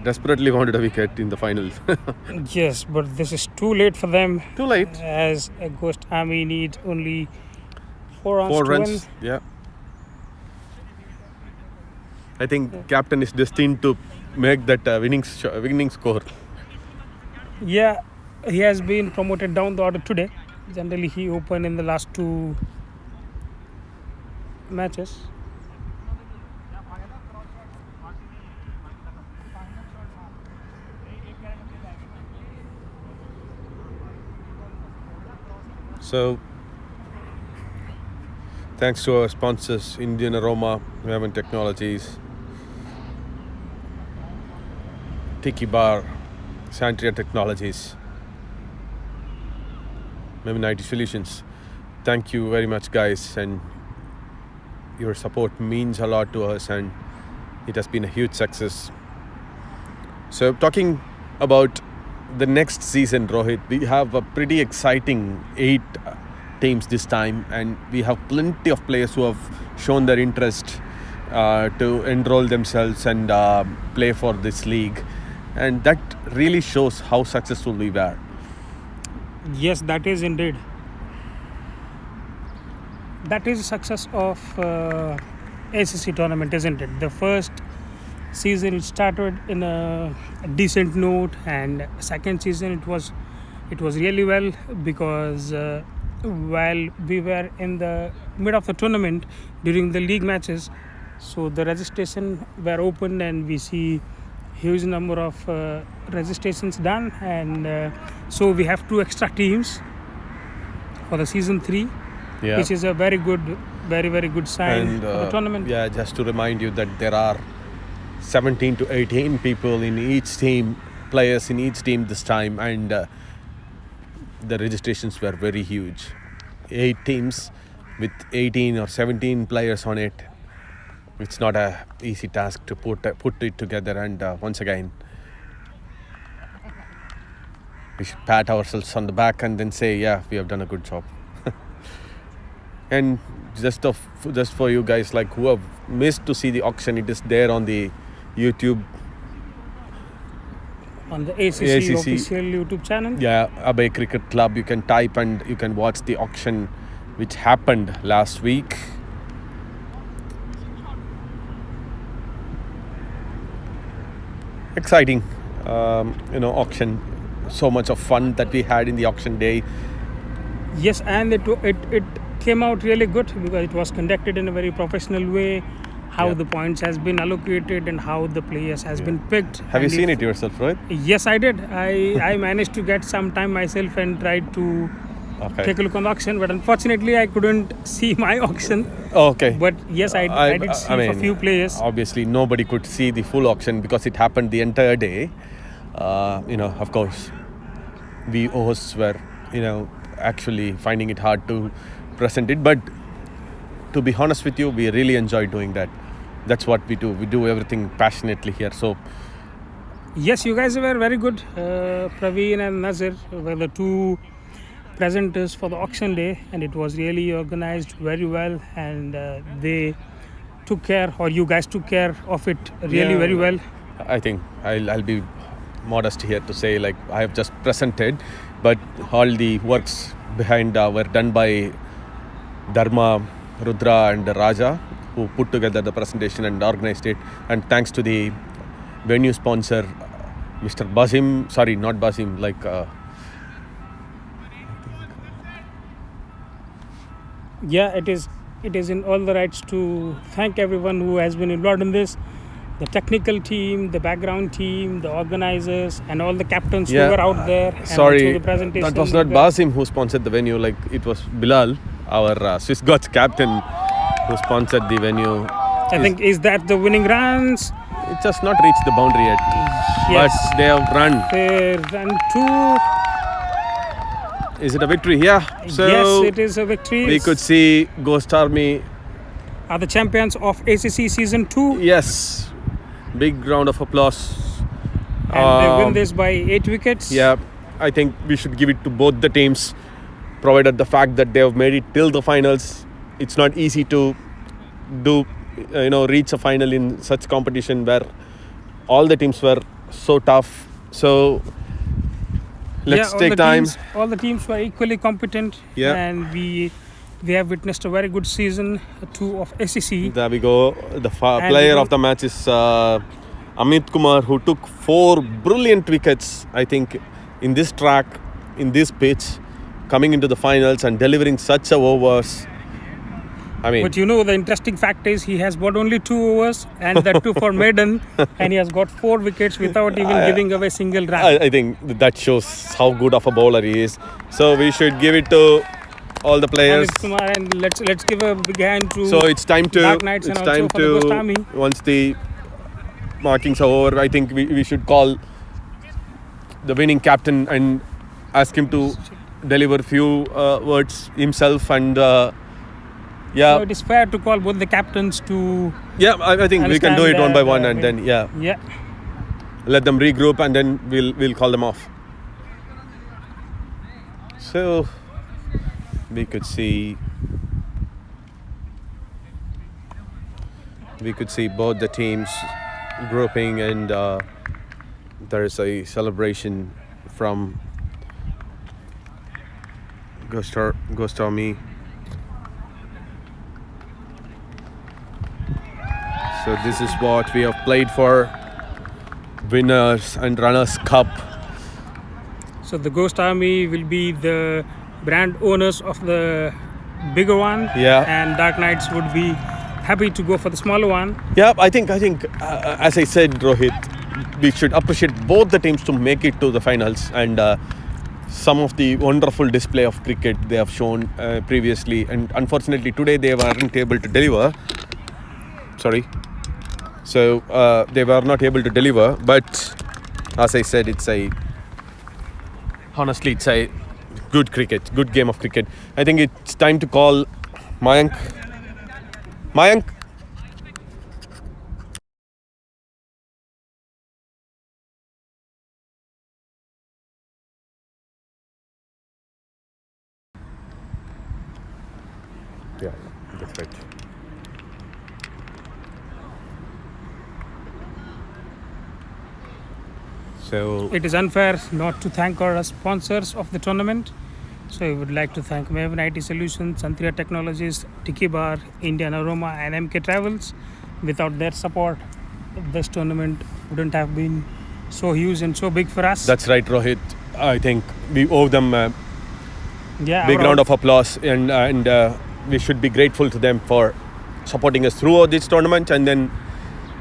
desperately wanted a wicket in the finals. Yes, but this is too late for them, Too late. as a Ghost Army needs only 4 runs 4 to runs. win. Yeah. I think captain is destined to make that winning score. Yeah, he has been promoted down the order today. Generally, he opened in the last 2 matches. So, thanks to our sponsors, Indian Aroma, Raven Technologies, Tiki Bar, Santria Technologies, Raven IT Solutions. Thank you very much, guys, and your support means a lot to us, and it has been a huge success. So, talking about the next season, Rohit, we have a pretty exciting 8 teams this time, and we have plenty of players who have shown their interest to enroll themselves and play for this league, and that really shows how successful we were. Yes, that is indeed. That is the success of ACC tournament, isn't it? The first season it started in a decent note, and second season it was really well, because while we were in the mid of the tournament during the league matches, so the registration were open, and we see huge number of registrations done, and so we have 2 extra teams for the season 3, which is a very very good sign And for the tournament. yeah, just to remind you that there are 17 to 18 people in each team, players in each team this time, and the registrations were very huge. 8 teams with 18 or 17 players on it. It's not a easy task to put it together, and once again, we should pat ourselves on the back and then say, yeah, we have done a good job. And just for you guys like who have missed to see the auction, it is there on the YouTube. On the ACC official YouTube channel. Yeah, Abhay Cricket Club. You can type and you can watch the auction which happened last week. Exciting, auction. So much of fun that we had in the auction day. Yes, and it came out really good, because it was conducted in a very professional way. How Yeah. the points has been allocated and how the players has been picked. Have you And seen if- it yourself, right? Yes, I did. I managed to get some time myself and tried to Okay. take a look on the auction, but unfortunately I couldn't see my auction. Okay. But yes, I did see for a few players. Obviously, nobody could see the full auction because it happened the entire day. Of course, we hosts were, actually finding it hard to present it. But to be honest with you, we really enjoy doing that. That's what we do. We do everything passionately here. So, Yes, you guys were very good. Praveen and Nazir were the 2 presenters for the auction day, and it was really organized very well, and they took care, or you guys took care of it really Yeah. very well. I think I'll be modest here to say, like, I have just presented, but all the works behind were done by Dharma, Rudra and Raja, who put together the presentation and organized it. And thanks to the venue sponsor, Mr. Basim, sorry, not Basim, like Yeah, it is in all the rights to thank everyone who has been involved in this. The technical team, the background team, the organizers, and all the captains who were out there. And sorry, also the presentation. that was not Basim who sponsored the venue. Like it was Bilal, our Swiss Gods captain, who sponsored the venue. I think is that the winning runs. It just not reached the boundary yet, Yes. but they have run. They run two. Is it a victory? Yeah. So Yes, it is a victory. we could see Ghost Army. Are the champions of ACC Season 2. Yes, big round of applause. And they win this by 8 wickets. Yeah, I think we should give it to both the teams, provided the fact that they have made it till the finals. It's not easy to do, reach a final in such competition where all the teams were so tough. So let's take time. All the teams were equally competent. Yeah. And we have witnessed a very good season 2 of ACC. There we go. The player of the match is Amit Kumar, who took 4 brilliant wickets, I think, in this track, in this pitch, coming into the finals and delivering such overs. I mean, But the interesting fact is he has bought only 2 overs and that too for maiden, and he has got 4 wickets without even giving away single run. I think that shows how good of a bowler he is. So we should give it to all the players. Amit Kumar, and let's give a big hand to So it's time to Dark Knights and it's also time for the Ghost Army. to once the markings are over, I think we should call the winning captain and ask him to deliver few words himself and So it is fair to call both the captains to I think we can do it one by one and then yeah. let them regroup and then we'll call them off. So we could see both the teams grouping, and there is a celebration from Ghost Army. So this is what we have played for, winners and runners cup. So the Ghost Army will be the brand owners of the bigger one. Yeah. And Dark Knights would be happy to go for the smaller one. Yeah, I think as I said, Rohit, we should appreciate both the teams to make it to the finals, and some of the wonderful display of cricket they have shown previously, and unfortunately today they weren't able to deliver. So they were not able to deliver, but as I said, it's a good game of cricket. I think it's time to call Mayank. Yeah, that's right. So It is unfair not to thank our sponsors of the tournament. So I would like to thank Maven IT Solutions, Santhria Technologies, Tiki Bar, Indian Aroma, and MK Travels. Without their support, this tournament wouldn't have been so huge and so big for us. that's right, Rohit. I think we owe them a yeah, big our- round of applause, and we should be grateful to them for supporting us throughout this tournament and then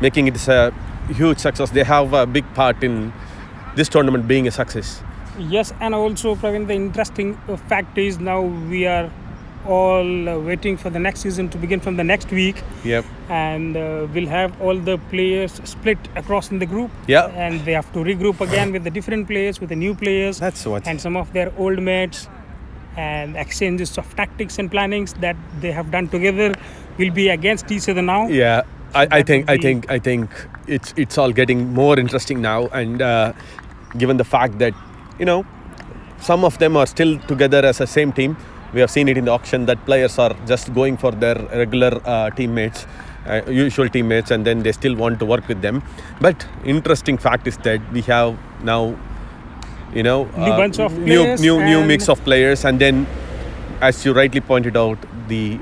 making it a huge success. They have a big part in this tournament being a success. Yes, and also, Praveen, the interesting fact is now we are all waiting for the next season to begin from the next week, Yep. and we'll have all the players split across in the group. Yeah. And they have to regroup again with the different players, with the new players, That's what. and some of their old mates, and exchanges of tactics and plannings that they have done together will be against each other now. Yeah, I that think it's all getting more interesting now, and given the fact that some of them are still together as a same team. We have seen it in the auction that players are just going for their regular teammates, usual teammates, and then they still want to work with them. But interesting fact is that we have now bunch of new players new and- mix of players, and then as you rightly pointed out, the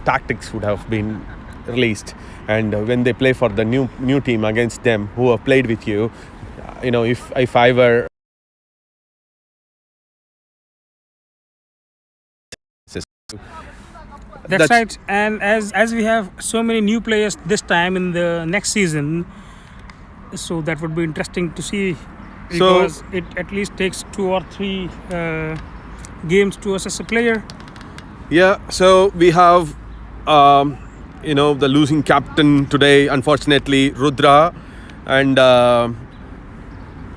tactics would have been released, and when they play for the new team against them who have played with you, if I were That's right. And as we have so many new players this time in the next season, so that would be interesting to see, because it at least takes 2 or 3 games to assess a player. Yeah, so we have, the losing captain today, unfortunately, Rudra. And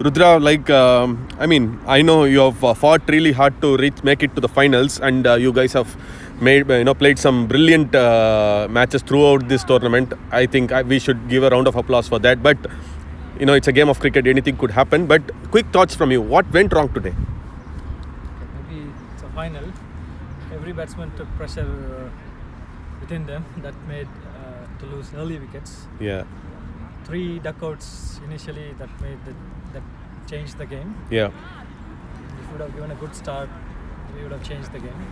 Rudra, I know you have fought really hard to make it to the finals, and you guys have played some brilliant matches throughout this tournament. I think we should give a round of applause for that. But, it's a game of cricket, anything could happen. But quick thoughts from you. What went wrong today? Maybe it's a final. Every batsman took pressure within them that made to lose early wickets. Yeah. 3 duckouts initially that changed the game. Yeah. If we would have given a good start, we would have changed the game.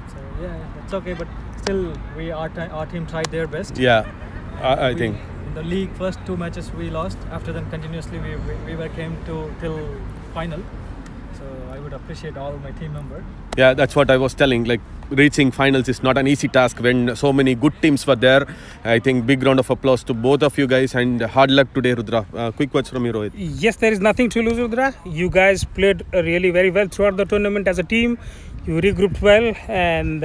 So yeah, that's okay. But still, our team tried their best. Yeah, I think. In the league, first 2 matches we lost. After then, continuously we came till final. So I would appreciate all my team members. Yeah, that's what I was telling. Like, reaching finals is not an easy task when so many good teams were there. I think big round of applause to both of you guys, and hard luck today, Rudra. Quick words from you, Rohit. Yes, there is nothing to lose, Rudra. You guys played really very well throughout the tournament as a team. You regrouped well, and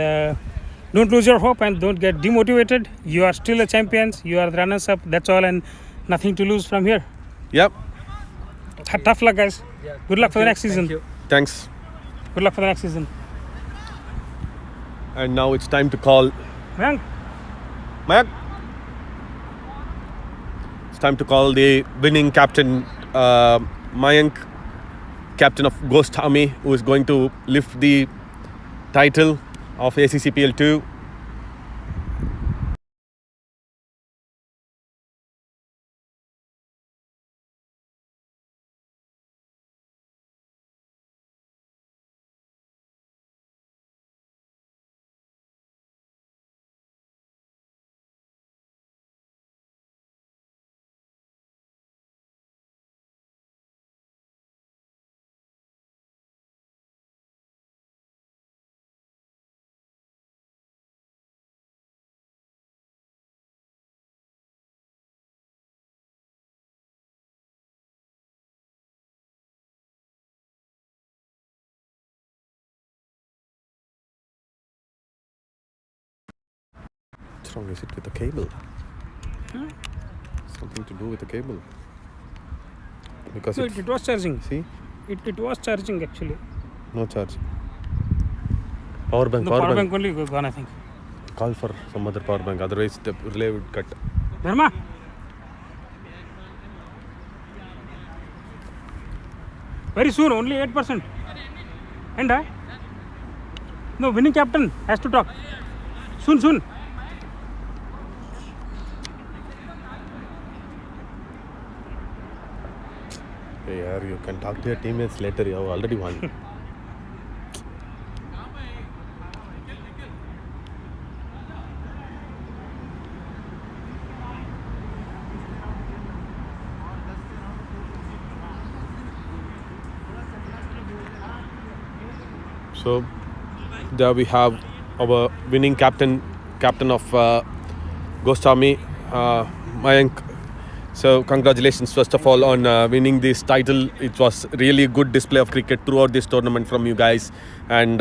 don't lose your hope and don't get demotivated. You are still the champions. You are the runners-up. That's all, and nothing to lose from here. Yep. Tough luck, guys. Yeah, Good luck for the next thank season. you. Thanks. Good luck for the next season. And now it's time to call Mayank. Mayank. It's time to call the winning captain, Mayank, captain of Ghost Army, who is going to lift the title of ACCPL-2. What's wrong? Is it with the cable? Something to do with the cable. Because No, it was charging. see, It was charging actually. no charge. Power bank. The power bank only gone, I think. Call for some other power bank. Otherwise, the relay would cut. Dharma. Very soon, only 8%. And no, winning captain has to talk. Soon. Hey, yaar, you can talk to your teammates later. You have already won. So there we have our winning captain of Ghost Army, Mayank. So congratulations first of all on winning this title. It was really a good display of cricket throughout this tournament from you guys, and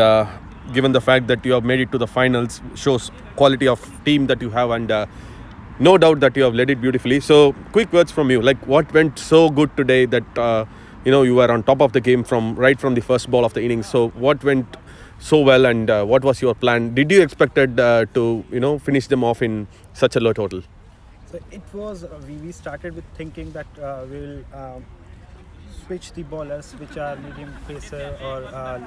given the fact that you have made it to the finals, shows quality of team that you have, and no doubt that you have led it beautifully. So quick words from you, like what went so good today that you were on top of the game right from the first ball of the innings. So what went so well, and what was your plan? Did you expected to finish them off in such a low total? So it was, we started with thinking that we will switch the bowlers which are medium pacer or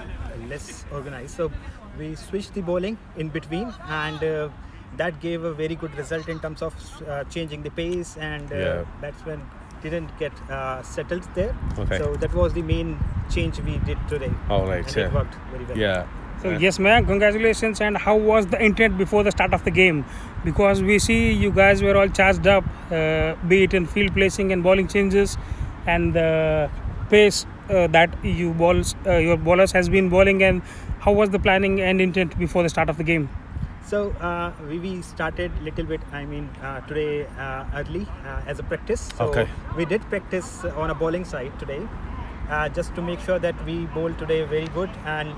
less organized. So we switched the bowling in between, and that gave a very good result in terms of changing the pace, and batsmen didn't get settled there. Okay. So that was the main change we did today. All right. And it worked very well. Yeah. So yes, Mayank, congratulations. And how was the intent before the start of the game? Because we see you guys were all charged up, be it in field placing and bowling changes, and the pace that your bowlers has been bowling, and how was the planning and intent before the start of the game? So we started little bit. Today early as a practice. So Okay. we did practice on a bowling side today, just to make sure that we bowl today very good. And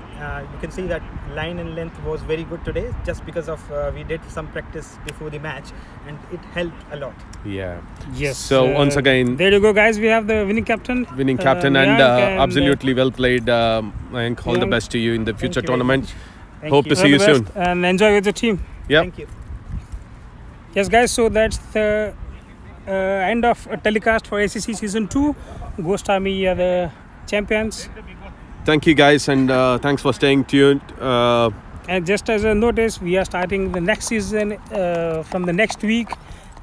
you can see that line and length was very good today, just because of we did some practice before the match, and it helped a lot. Yeah. Yes. So once again, there you go, guys. We have the winning captain. winning captain and Mayank, absolutely well played. Mayank, all the Mayank. best to you in the future you very tournament. Thank Hope you. to see you all the soon. best and enjoy with the team. Yep. Thank you. Yes, guys. So that's the end of telecast for ACC Season 2. Ghost Army are the champions. Thank you guys, and thanks for staying tuned. And just as a notice, we are starting the next season from the next week,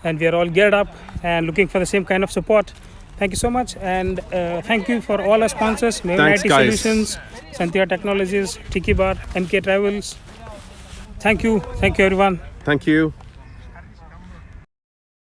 and we are all geared up and looking for the same kind of support. Thank you so much, and thank you for all our sponsors: Maven Thanks, IT guys. Solutions, Santhia Technologies, Tiki Bar, MK Travels. Thank you everyone. Thank you.